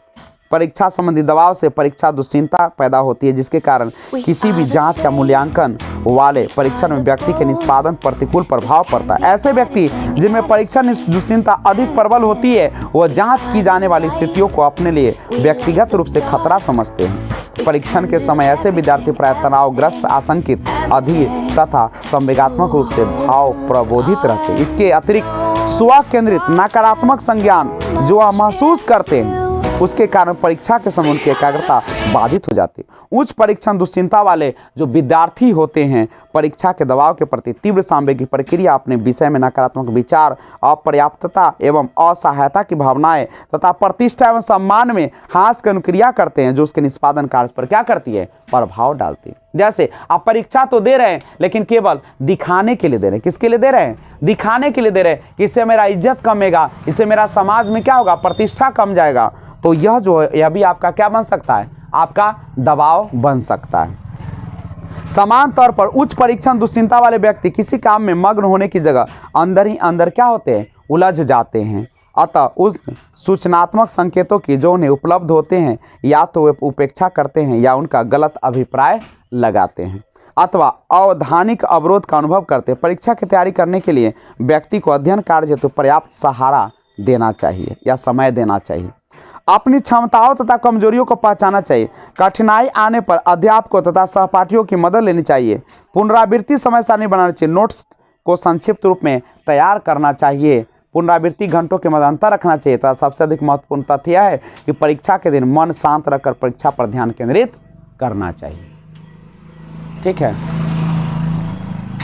परीक्षा संबंधी दबाव से परीक्षा दुश्चिंता पैदा होती है, जिसके कारण किसी भी जांच या मूल्यांकन वाले परीक्षण में व्यक्ति के निष्पादन प्रतिकूल प्रभाव पड़ता है। ऐसे व्यक्ति जिनमें परीक्षा दुश्चिंता अधिक प्रबल होती है, वह जांच की जाने वाली स्थितियों को अपने लिए व्यक्तिगत रूप से खतरा समझते हैं। परीक्षण के समय ऐसे विद्यार्थी प्राय तनावग्रस्त, आशंकित, अधीर तथा संवेगात्मक रूप से भाव प्रबोधित रहते हैं। इसके अतिरिक्त स्व केंद्रित नकारात्मक संज्ञान जो वह महसूस करते हैं, उसके कारण परीक्षा के समय उनकी एकाग्रता बाधित हो जाती है। उच्च परीक्षण दुश्चिंता वाले जो विद्यार्थी होते हैं, परीक्षा के दबाव के प्रति तीव्र सांवेगिक प्रक्रिया, अपने विषय में नकारात्मक विचार, अपर्याप्तता एवं असहायता की भावनाएं तथा प्रतिष्ठा एवं सम्मान में हास की अनुक्रिया करते हैं, जो उसके निष्पादन कार्य पर क्या करती है, प्रभाव डालती है। जैसे आप परीक्षा तो दे रहे हैं, लेकिन केवल दिखाने के लिए दे रहे हैं। किसके लिए दे रहे हैं? दिखाने के लिए दे रहे हैं कि इससे मेरा इज्जत कमेगा, इससे मेरा समाज में क्या होगा, प्रतिष्ठा कम जाएगा। तो यह जो है, यह भी आपका क्या बन सकता है, आपका दबाव बन सकता है। समान तौर पर उच्च परीक्षण दुश्चिंता वाले व्यक्ति किसी काम में मग्न होने की जगह अंदर ही अंदर क्या होते हैं, उलझ जाते हैं। अतः उस सूचनात्मक संकेतों की जो उन्हें उपलब्ध होते हैं, या तो वे उपेक्षा करते हैं या उनका गलत अभिप्राय लगाते हैं, अथवा अवधानिक अवरोध का अनुभव करते हैं। परीक्षा की तैयारी करने के लिए व्यक्ति को अध्ययन कार्य हेतु पर्याप्त सहारा देना चाहिए या समय देना चाहिए। अपनी क्षमताओं तथा कमजोरियों को पहचानना चाहिए। कठिनाई आने पर अध्यापकों तथा सहपाठियों की मदद लेनी चाहिए। पुनरावृत्ति समय सारणी बनानी चाहिए। नोट्स को संक्षिप्त रूप में तैयार करना चाहिए। पुनरावृत्ति घंटों के मध्य अंतर रखना चाहिए तथा सबसे अधिक महत्वपूर्ण तथ्य यह है कि परीक्षा के दिन मन शांत रखकर परीक्षा पर ध्यान केंद्रित करना चाहिए। ठीक है,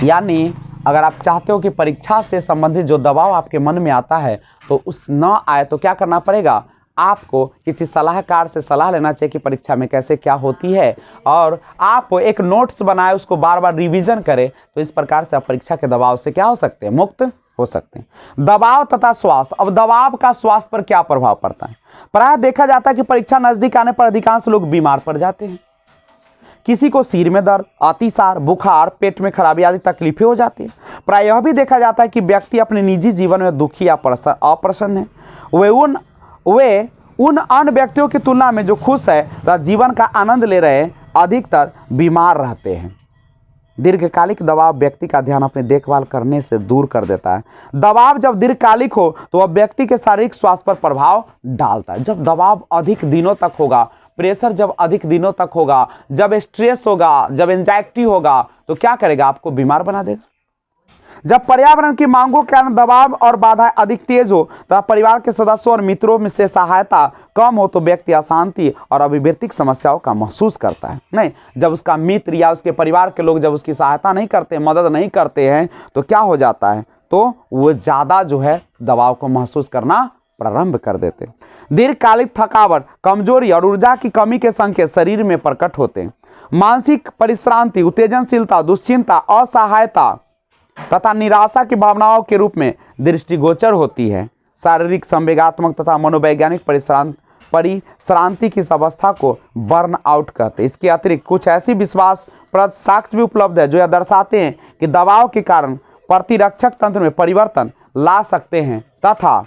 यानी अगर आप चाहते हो कि परीक्षा से संबंधित जो दबाव आपके मन में आता है तो उस न आए, तो क्या करना पड़ेगा, आपको किसी सलाहकार से सलाह लेना चाहिए कि परीक्षा में कैसे क्या होती है, और आप एक नोट्स बनाए, उसको बार बार रिवीजन करें। तो इस प्रकार से आप परीक्षा के दबाव से क्या हो सकते हैं, मुक्त हो सकते हैं। दबाव तथा स्वास्थ्य। अब दबाव का स्वास्थ्य पर क्या प्रभाव पड़ता है? प्रायः देखा जाता है कि परीक्षा नजदीक आने पर अधिकांश लोग बीमार पड़ जाते हैं। किसी को सिर में दर्द, अतिसार, बुखार, पेट में खराबी आदि तकलीफें हो जाती है। प्राय यह भी देखा जाता है कि व्यक्ति अपने निजी जीवन में दुखी या अप्रसन्न है। वे उन अन्य व्यक्तियों की तुलना में जो खुश है तथा जीवन का आनंद ले रहे हैं, अधिकतर बीमार रहते हैं। दीर्घकालिक दबाव व्यक्ति का ध्यान अपनी देखभाल करने से दूर कर देता है। दबाव जब दीर्घकालिक हो तो वह व्यक्ति के शारीरिक स्वास्थ्य पर प्रभाव डालता है। जब दबाव अधिक दिनों तक होगा, प्रेशर जब अधिक दिनों तक होगा, जब स्ट्रेस होगा, जब एंजाइटी होगा, तो क्या करेगा, आपको बीमार बना देगा। जब पर्यावरण की मांगों के कारण दबाव और बाधाएं अधिक तेज हो तथा परिवार के सदस्यों और मित्रों में से सहायता कम हो तो व्यक्ति अशांति और अभिवृत्तिक समस्याओं का महसूस करता है। नहीं, जब उसका मित्र या उसके परिवार के लोग जब उसकी सहायता नहीं करते, मदद नहीं करते हैं, तो क्या हो जाता है, तो वो ज़्यादा जो है दबाव को महसूस करना प्रारंभ कर देते हैं। दीर्घकालिक थकावट, कमजोरी और ऊर्जा की कमी के संकेत शरीर में प्रकट होते हैं। मानसिक परिश्रांति, उत्तेजनशीलता, दुश्चिंता, असहायता तथा निराशा की भावनाओं के रूप में दृष्टिगोचर होती है। शारीरिक, संवेगात्मक तथा मनोवैज्ञानिक परिश्रांति की इस अवस्था को बर्न आउट कहते हैं। इसके अतिरिक्त कुछ ऐसी विश्वासप्रद साक्ष्य भी उपलब्ध है जो यह दर्शाते हैं कि दबाव के कारण प्रतिरक्षक तंत्र में परिवर्तन ला सकते हैं तथा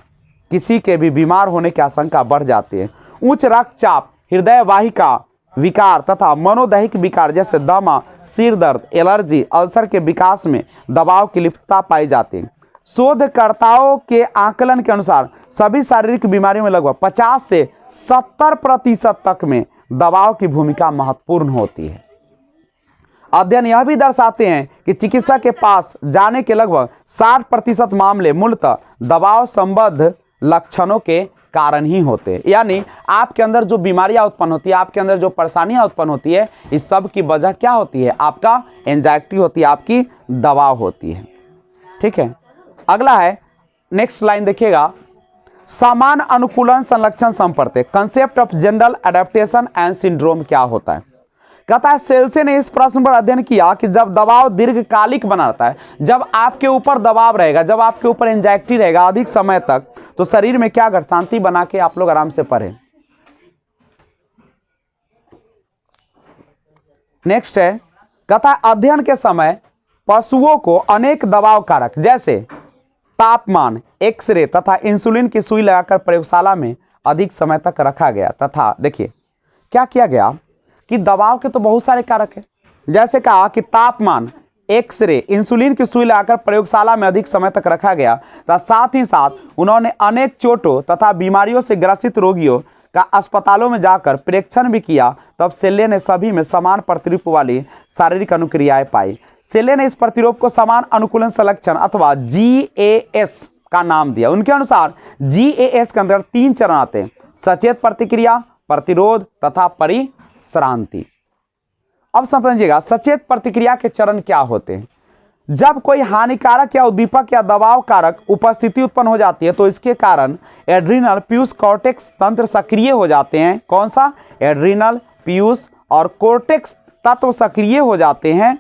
किसी के भी बीमार होने की आशंका बढ़ जाती है। उच्च रक्तचाप, हृदय वाहिका विकार तथा मनोदैहिक विकार जैसे दमा, सिर दर्द, एलर्जी, अल्सर के विकास में दबाव की लिप्तता पाई जाती है। शोधकर्ताओं के आकलन के अनुसार सभी शारीरिक बीमारियों में लगभग 50 से 70% तक में दबाव की भूमिका महत्वपूर्ण होती है। अध्ययन यह भी दर्शाते हैं कि चिकित्सक के पास जाने के लगभग 60% मामले मूलतः दबाव संबद्ध लक्षणों के कारण ही होते हैं। यानी आपके अंदर जो बीमारियां उत्पन्न होती है, आपके अंदर जो परेशानियां उत्पन्न होती है, इस सब की वजह क्या होती है, आपका एंजाइटी होती है, आपकी दबाव होती है। ठीक है, अगला है, नेक्स्ट लाइन देखिएगा, समान अनुकूलन संलक्षण संपर्क, concept of general adaptation and syndrome क्या होता है। कहता है सेल्से ने इस प्रश्न पर अध्ययन किया कि जब दबाव दीर्घकालिक बना रहता है, जब आपके ऊपर दबाव रहेगा, जब आपके ऊपर एंजाइटी रहेगा अधिक समय तक, तो शरीर में क्या कर, शांति बना के आप लोग आराम से पढ़ें। नेक्स्ट है, कहता है अध्ययन के समय पशुओं को अनेक दबाव कारक जैसे तापमान, एक्सरे तथा इंसुलिन की सुई लगाकर प्रयोगशाला में अधिक समय तक रखा गया तथा देखिए क्या किया गया कि दबाव के तो बहुत सारे कारक हैं, जैसे कहा कि तापमान, एक्सरे, इंसुलिन की सुई लगाकर प्रयोगशाला में अधिक समय तक रखा गया तथा साथ ही साथ उन्होंने अनेक चोटों तथा बीमारियों से ग्रसित रोगियों का अस्पतालों में जाकर परीक्षण भी किया। तब सेल्ले ने सभी में समान प्रतिरूप वाली शारीरिक अनुक्रियाएं पाई। सेल्ले ने इस प्रतिरूप को समान अनुकूलन संलक्षण अथवा GAS का नाम दिया। उनके अनुसार GAS के अंदर 3 चरण आते हैं: सचेत प्रतिक्रिया, प्रतिरोध तथा परिश्रांति। अब समझिएगा सचेत प्रतिक्रिया के चरण क्या होते हैं। जब कोई हानिकारक या उद्दीपक या दबाव कारक उपस्थिति उत्पन्न हो जाती है तो इसके कारण एड्रिनल, पीयूष, कॉर्टेक्स तंत्र सक्रिय हो जाते हैं। कौन सा? एड्रिनल, पीयूष और कॉर्टेक्स तत्व सक्रिय हो जाते हैं,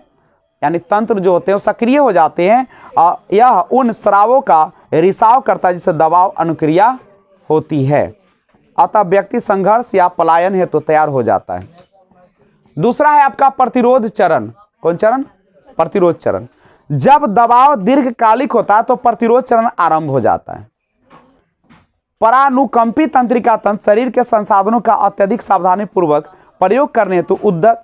यानी तंत्र जो होते हैं वो सक्रिय हो जाते हैं और यह उन स्रावों का रिसाव करता है जिससे दबाव अनुक्रिया होती है। अतः व्यक्ति संघर्ष या पलायन हेतु तैयार हो जाता है। दूसरा है आपका प्रतिरोध चरण। कौन चरण? प्रतिरोध चरण। जब दबाव दीर्घकालिक होता है तो प्रतिरोध चरण आरंभ हो जाता है। परानुकंपी तंत्रिका तंत्र शरीर के संसाधनों का अत्यधिक सावधानी पूर्वक प्रयोग करने हेतु उद्यत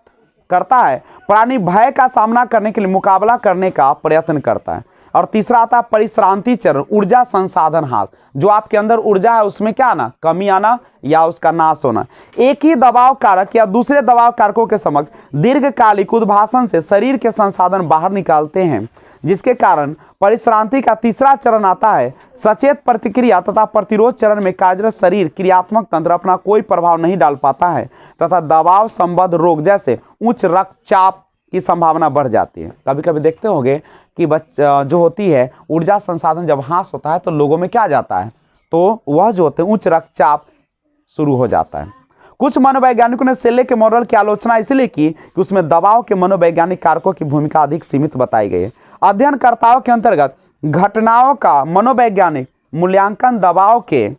करता है। प्राणी भय का सामना करने के लिए मुकाबला करने का प्रयत्न करता है। और तीसरा आता है परिश्रांति चरण, ऊर्जा संसाधन हास। जो आपके अंदर ऊर्जा है उसमें क्या आना? कमी आना या उसका नाश होना। एक ही दबाव कारक या दूसरे दबाव कारकों के समक्ष दीर्घकालिक उद्भासन से शरीर के संसाधन बाहर निकालते हैं, जिसके कारण परिश्रांति का तीसरा चरण आता है। सचेत प्रतिक्रिया तथा प्रतिरोध चरण में कार्यरत शरीर क्रियात्मक तंत्र अपना कोई प्रभाव नहीं डाल पाता है तथा दबाव संबद्ध रोग जैसे उच्च रक्तचाप की संभावना बढ़ जाती है। कभी कभी देखते होंगे कि जो होती है ऊर्जा संसाधन जब ह्रास होता है तो लोगों में क्या जाता है, तो वह जो होते हैं उच्च रक्तचाप शुरू हो जाता है। कुछ मनोवैज्ञानिकों ने सेल्ले के मॉडल की आलोचना इसलिए की कि उसमें दबाव के मनोवैज्ञानिक कारकों की भूमिका अधिक सीमित बताई गई है। अध्ययनकर्ताओं के अंतर्गत घटनाओं का मनोवैज्ञानिक मूल्यांकन दबाव के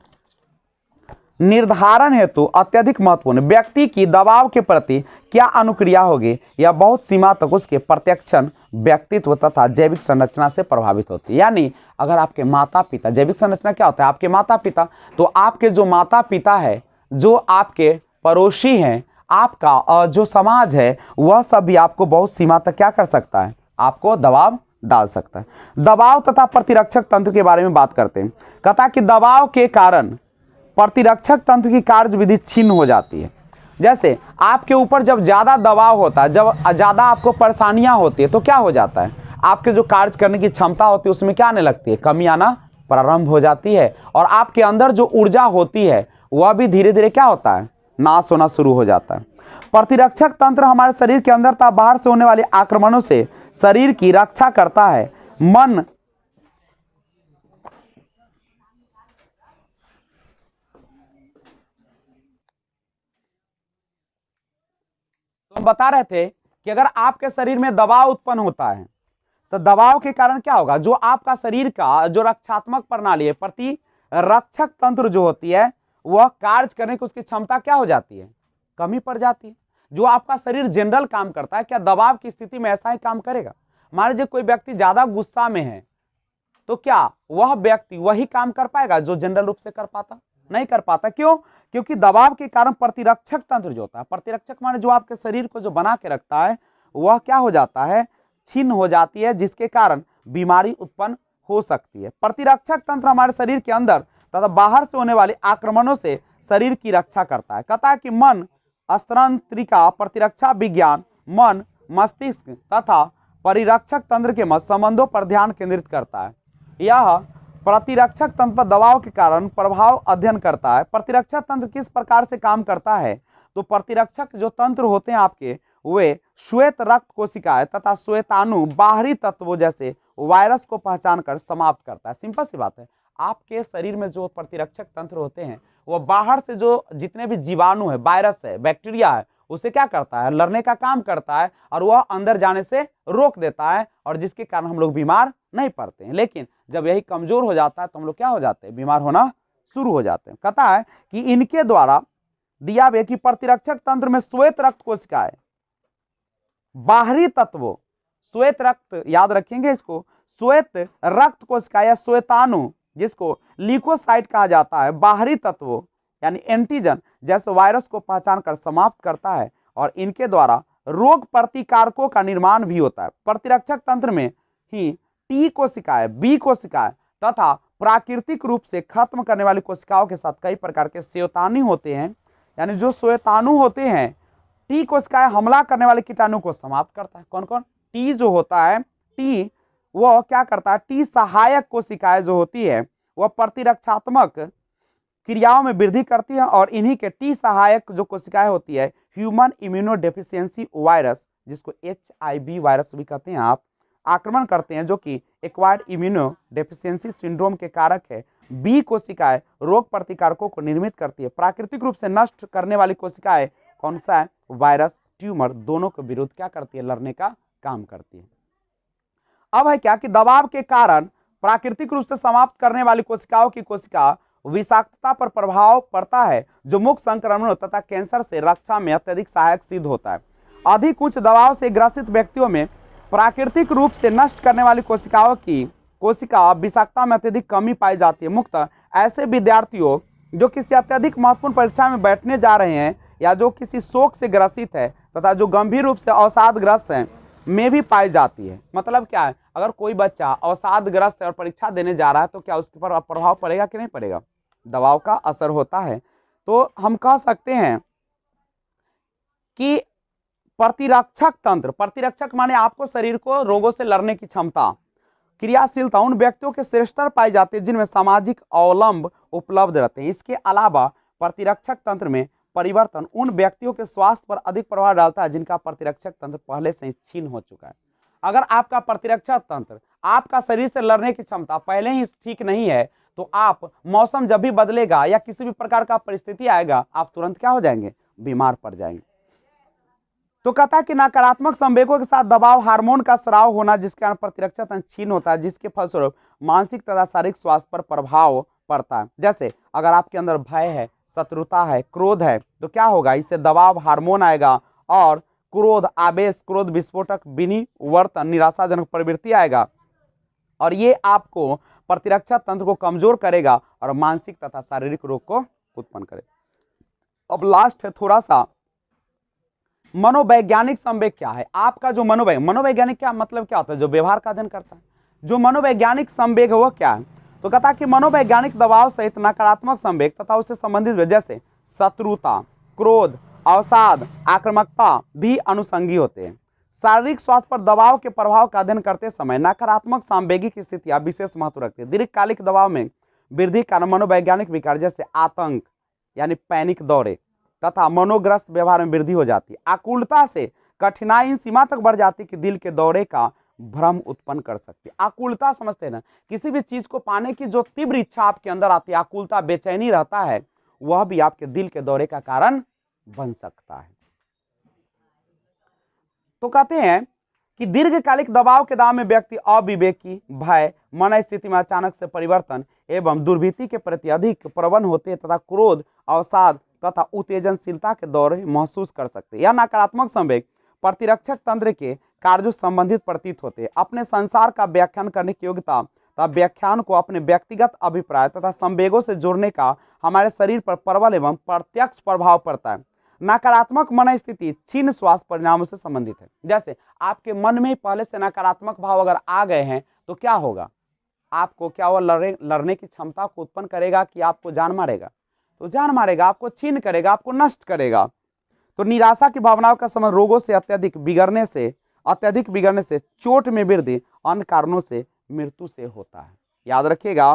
निर्धारण हेतु अत्यधिक महत्वपूर्ण। व्यक्ति की दबाव के प्रति क्या अनुक्रिया होगी यह बहुत सीमा तक उसके प्रत्यक्षण, व्यक्तित्व तथा जैविक संरचना से प्रभावित होती है। यानी अगर आपके माता पिता, जैविक संरचना क्या होता है? आपके माता पिता, तो आपके जो माता पिता है, जो आपके पड़ोसी हैं, आपका जो समाज है, वह सब भी आपको बहुत सीमा तक क्या कर सकता है? आपको दबाव डाल सकता है। दबाव तथा प्रतिरक्षक तंत्र के बारे में बात करते हैं। कहता है कि दबाव के कारण प्रतिरक्षक तंत्र की कार्यविधि छिन्न हो जाती है। जैसे आपके ऊपर जब ज़्यादा दबाव होता है, जब ज़्यादा आपको परेशानियां होती है तो क्या हो जाता है? आपके जो कार्य करने की क्षमता होती है उसमें क्या आने लगती है? कमी आना प्रारंभ हो जाती है और आपके अंदर जो ऊर्जा होती है वह भी धीरे धीरे क्या होता है? नाश होना शुरू हो जाता है। प्रतिरक्षक तंत्र हमारे शरीर के अंदर तथा बाहर से होने वाले आक्रमणों से शरीर की रक्षा करता है। मन तो हम बता रहे थे कि अगर आपके शरीर में दबाव उत्पन्न होता है तो दबाव के कारण क्या होगा? जो आपका शरीर का जो रक्षात्मक प्रणाली है, प्रतिरक्षक तंत्र जो होती है, वह कार्य करने की उसकी क्षमता क्या हो जाती है? कमी पड़ जाती है। जो आपका शरीर जनरल काम करता है, क्या दबाव की स्थिति में ऐसा ही काम करेगा? मान लीजिए कोई व्यक्ति ज्यादा गुस्सा में है तो क्या वह व्यक्ति वही काम कर पाएगा जो जनरल रूप से कर पाता? नहीं कर पाता। क्यों? क्योंकि दबाव के कारण प्रतिरक्षक तंत्र जो होता है, प्रतिरक्षक माने जो आपके शरीर को जो बना के रखता है, वह क्या हो जाता है? छिन्न हो जाती है, जिसके कारण बीमारी उत्पन्न हो सकती है। प्रतिरक्षक तंत्र हमारे शरीर के अंदर तथा बाहर से होने वाले आक्रमणों से शरीर की रक्षा करता है। कहता है कि मन, स्तंत्रिका, प्रतिरक्षा विज्ञान, मन, मस्तिष्क तथा परिरक्षक तंत्र के मध्य संबंधों पर ध्यान केंद्रित करता है। यह प्रतिरक्षक तंत्र पर दबाव के कारण प्रभाव अध्ययन करता है। प्रतिरक्षक तंत्र किस प्रकार से काम करता है? तो प्रतिरक्षक जो तंत्र होते हैं आपके, वे श्वेत रक्त कोशिकाएं तथा श्वेताणु, बाहरी तत्वों जैसे वायरस को पहचान कर समाप्त करता है। सिंपल सी बात है, आपके शरीर में जो प्रतिरक्षक तंत्र होते हैं वह बाहर से जो जितने भी जीवाणु है, वायरस है, बैक्टीरिया है, उसे क्या करता है? लड़ने का काम करता है और वह अंदर जाने से रोक देता है, और जिसके कारण हम लोग बीमार नहीं पड़ते हैं। लेकिन जब यही कमजोर हो जाता है तो हम लोग क्या हो जाते हैं? बीमार होना शुरू हो जाते हैं। कहता है कि इनके द्वारा दिया गया कि प्रतिरक्षक तंत्र में श्वेत रक्त कोशिकाएं, बाहरी तत्वों, श्वेत रक्त याद रखेंगे इसको, श्वेत रक्त कोशिका या श्वेताणु जिसको ल्यूकोसाइट कहा जाता है, बाहरी तत्वों यानी एंटीजन जैसे वायरस को पहचान कर समाप्त करता है और इनके द्वारा रोग प्रतिकारकों का निर्माण भी होता है। प्रतिरक्षक तंत्र में ही टी कोशिकाएं, बी कोशिकाएं तथा प्राकृतिक रूप से खत्म करने वाली कोशिकाओं के साथ कई प्रकार के श्वेताणु होते हैं। यानी जो श्वेताणु होते हैं, टी कोशिकाएं हमला करने वाले कीटाणु को समाप्त करता है। कौन कौन? टी जो होता है, टी वो क्या करता है, टी सहायक कोशिकाएं जो होती है वह प्रतिरक्षात्मक क्रियाओं में वृद्धि करती है और इन्हीं के टी सहायक जो कोशिकाएं होती है ह्यूमन इम्यूनो डेफिशिएंसी वायरस, जिसको HIV वायरस भी कहते हैं, आप आक्रमण करते हैं, जो कि एक्वायर्ड इम्यूनो डेफिशिएंसी सिंड्रोम के कारक है। बी कोशिकाएं रोग प्रतिकारकों को निर्मित करती है। प्राकृतिक रूप से नष्ट करने वाली कोशिकाएं कौन सा है? वायरस, ट्यूमर, दोनों के विरुद्ध क्या करती है? लड़ने का काम करती है। अब है क्या कि दबाव के कारण प्राकृतिक रूप से समाप्त करने वाली कोशिकाओं की कोशिका विषाक्तता पर प्रभाव पड़ता है, जो मुख्य संक्रमणों तथा कैंसर से रक्षा में अत्यधिक सहायक सिद्ध होता है। अधिक उच्च दबाव से ग्रसित व्यक्तियों में प्राकृतिक रूप से नष्ट करने वाली कोशिकाओं की कोशिका विषाक्तता में अत्यधिक कमी पाई जाती है। मुख्यतः ऐसे विद्यार्थियों जो किसी अत्यधिक महत्वपूर्ण परीक्षा में बैठने जा रहे हैं या जो किसी शोक से ग्रसित है तथा जो गंभीर रूप से अवसादग्रस्त हैं में भी पाई जाती है। मतलब क्या है? अगर कोई बच्चा अवसादग्रस्त है और परीक्षा देने जा रहा है तो क्या उसके पर प्रभाव पड़ेगा कि नहीं पड़ेगा? दबाव का असर होता है। तो हम कह सकते हैं कि प्रतिरक्षक तंत्र, प्रतिरक्षक माने आपको शरीर को रोगों से लड़ने की क्षमता, क्रियाशीलता उन व्यक्तियों के श्रेष्ठतर पाई जाती है जिनमें सामाजिक अवलंब उपलब्ध रहते हैं। इसके अलावा प्रतिरक्षक तंत्र में परिवर्तन उन व्यक्तियों के स्वास्थ्य पर अधिक प्रभाव डालता है जिनका प्रतिरक्षक तंत्र पहले से ही क्षीण हो चुका है। अगर आपका प्रतिरक्षक तंत्र, आपका शरीर से लड़ने की क्षमता पहले ही ठीक नहीं है तो आप मौसम जब भी बदलेगा या किसी भी प्रकार का परिस्थिति आएगा, आप तुरंत क्या हो जाएंगे? बीमार पड़ जाएंगे। तो कहता है कि नकारात्मक संवेगों के साथ दबाव हार्मोन का स्राव होना, जिसके कारण प्रतिरक्षक तंत्र क्षीण होता है, जिसके फलस्वरूप मानसिक तथा शारीरिक स्वास्थ्य पर प्रभाव पड़ता है। जैसे अगर आपके अंदर भय है, शत्रुता है, क्रोध है, तो क्या होगा? इससे दबाव हार्मोन आएगा और क्रोध, आवेश, क्रोध विस्फोटक, विनिवर्तन, निराशाजनक प्रवृत्ति आएगा और ये आपको प्रतिरक्षा तंत्र को कमजोर करेगा और मानसिक तथा शारीरिक रोग को उत्पन्न करेगा। अब लास्ट है थोड़ा सा मनोवैज्ञानिक संवेग क्या है। आपका जो मनोवैज्ञानिक क्या मतलब क्या होता है? जो व्यवहार का अध्ययन करता है। जो मनोवैज्ञानिक संवेग है वो क्या है? तो कहता है कि मनोवैज्ञानिक दबाव सहित नकारात्मक संवेग तथा उससे संबंधित वजह से शत्रुता, क्रोध, अवसाद, आक्रामकता भी अनुषंगी होते हैं। शारीरिक स्वास्थ्य पर दबाव के प्रभाव का अध्ययन करते समय नकारात्मक सांवेगिक स्थितियां विशेष महत्व रखती है। दीर्घकालिक दबाव में वृद्धि कारण मनोवैज्ञानिक विकार जैसे आतंक यानी पैनिक दौरे तथा मनोग्रस्त व्यवहार में वृद्धि हो जाती है। आकुलता से कठिनाई इन सीमा तक बढ़ जाती है कि दिल के दौरे का भ्रम उत्पन्न कर सकती है। आकुलता समझते हैं ना, किसी भी चीज को पाने की जो तीव्र इच्छा आपके अंदर आती है, आकुलता, बेचैनी रहता है, वह भी आपके दिल के दौरे का कारण बन सकता है। तो कहते हैं कि दीर्घकालिक दबाव के दाव में व्यक्ति अविवेकी, भय, मन स्थिति में अचानक से परिवर्तन एवं दुर्भीति के प्रति अधिक प्रवण होते तथा क्रोध, अवसाद तथा उत्तेजनशीलता के दौरे महसूस कर सकते हैं। यह नकारात्मक संवेग प्रतिरक्षक तंत्र के कार्यों संबंधित प्रतीत होते हैं। अपने संसार का व्याख्यान करने की योग्यता तथा व्याख्यान को अपने व्यक्तिगत अभिप्राय तथा संवेगों से जोड़ने का हमारे शरीर पर प्रबल एवं प्रत्यक्ष प्रभाव पड़ता है। नकारात्मक मन स्थिति क्षीण स्वास्थ्य परिणामों से संबंधित है। जैसे आपके मन में पहले से नकारात्मक भाव अगर आ गए हैं तो क्या होगा? आपको क्या वो लड़ने की क्षमता को उत्पन्न करेगा कि आपको जान मारेगा? तो जान मारेगा, आपको छीन करेगा, आपको नष्ट करेगा। तो निराशा की भावनाओं का समय रोगों से अत्यधिक बिगड़ने से चोट में वृद्धि, अन्य कारणों से मृत्यु से होता है। याद रखिएगा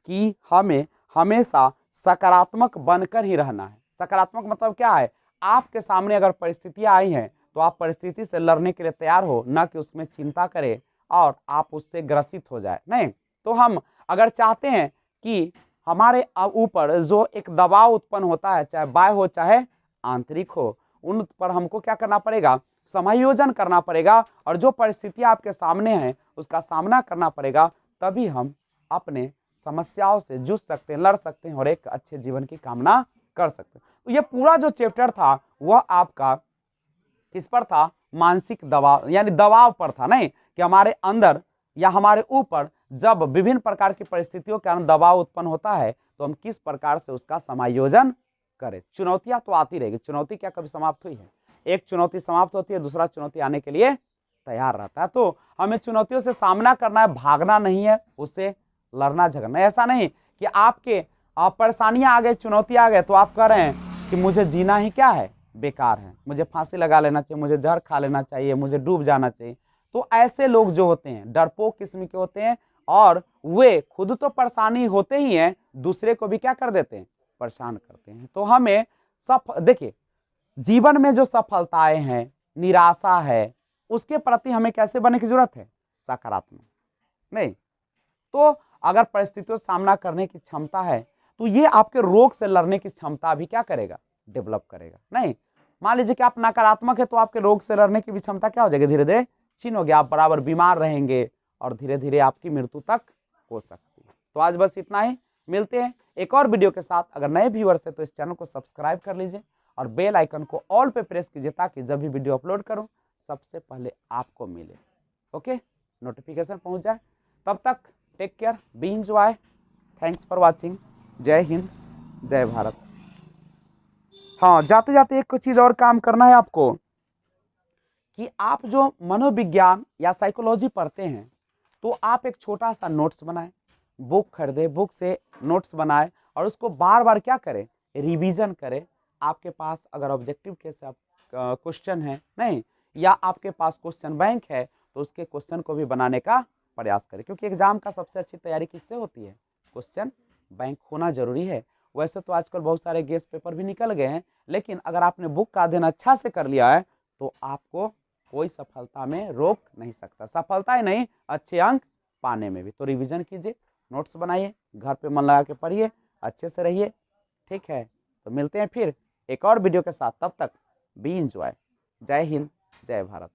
कि हमें हमेशा सकारात्मक बनकर ही रहना है। सकारात्मक मतलब क्या है? आपके सामने अगर परिस्थितियां आई हैं तो आप परिस्थिति से लड़ने के लिए तैयार हो, न कि उसमें चिंता करें और आप उससे ग्रसित हो जाए। नहीं, तो हम अगर चाहते हैं कि हमारे ऊपर जो एक दबाव उत्पन्न होता है, चाहे बाह्य हो चाहे आंतरिक हो, उन पर हमको क्या करना पड़ेगा? समायोजन करना पड़ेगा और जो परिस्थितियां आपके सामने हैं उसका सामना करना पड़ेगा। तभी हम अपने समस्याओं से जूझ सकते हैं, लड़ सकते हैं और एक अच्छे जीवन की कामना कर सकते हैं। तो ये पूरा जो चैप्टर था वह आपका किस पर था? मानसिक दबाव, यानी दबाव पर था। नहीं कि हमारे अंदर या हमारे ऊपर जब विभिन्न प्रकार की परिस्थितियों के कारण दबाव उत्पन्न होता है तो हम किस प्रकार से उसका समायोजन करें। चुनौतियां तो आती रहेगी, चुनौती क्या कभी समाप्त हुई है? एक चुनौती समाप्त होती है, दूसरा चुनौती आने के लिए तैयार रहता है। तो हमें चुनौतियों से सामना करना है, भागना नहीं है, उससे लड़ना झगड़ना। ऐसा नहीं कि आपके परेशानियां आ गई, चुनौती आ गए तो आप कह रहे हैं कि मुझे जीना ही क्या है, बेकार है, मुझे फांसी लगा लेना चाहिए, मुझे जहर खा लेना चाहिए, मुझे डूब जाना चाहिए। तो ऐसे लोग जो होते हैं डरपोक किस्म के होते हैं, और वे खुद तो परेशानी होते ही हैं, दूसरे को भी क्या कर देते हैं, परेशान करते हैं। तो हमें देखिए, जीवन में जो सफलताएं हैं, निराशा है, उसके प्रति हमें कैसे बनने की जरूरत है, सकारात्मक। नहीं तो अगर परिस्थितियों का सामना करने की क्षमता है, तो ये आपके रोग से लड़ने की क्षमता भी क्या करेगा, डेवलप करेगा। नहीं, मान लीजिए कि आप नकारात्मक है, तो आपके रोग से लड़ने की भी क्षमता क्या हो जाएगी, धीरे धीरे छीन होगी, आप बराबर बीमार रहेंगे और धीरे धीरे आपकी मृत्यु तक हो सकती है। तो आज बस इतना ही, मिलते हैं एक और वीडियो के साथ। अगर नए व्यूअर्स है तो इस चैनल को सब्सक्राइब कर लीजिए और बेल आइकन को ऑल पे प्रेस कीजिए, ताकि जब भी वीडियो अपलोड करूं सबसे पहले आपको मिले, ओके, नोटिफिकेशन पहुंच जाए। तब तक take care, be enjoy, thanks for watching, जय हिंद, जय भारत। हाँ, जाते जाते एक चीज और काम करना है आपको, कि आप जो मनोविज्ञान या साइकोलॉजी पढ़ते हैं, तो आप एक छोटा सा नोट्स बनाएं, बुक खरीदे, बुक से नोट्स बनाए और उसको बार बार क्या करें, रिवीजन करें। आपके पास अगर ऑब्जेक्टिव के सब क्वेश्चन है, नहीं, या आपके पास क्वेश्चन बैंक है, तो उसके क्वेश्चन को भी बनाने का प्रयास करें, क्योंकि एग्जाम का सबसे अच्छी तैयारी किससे होती है, क्वेश्चन बैंक होना जरूरी है। वैसे तो आजकल बहुत सारे गेस्ट पेपर भी निकल गए हैं, लेकिन अगर आपने बुक का अध्ययन अच्छा से कर लिया है, तो आपको कोई सफलता में रोक नहीं सकता, सफलता ही नहीं, अच्छे अंक पाने में भी। तो रिवीजन कीजिए, नोट्स बनाइए, घर पे मन लगा के पढ़िए, अच्छे से रहिए, ठीक है। तो मिलते हैं फिर एक और वीडियो के साथ, तब तक बी एंजॉय, जय हिंद, जय भारत।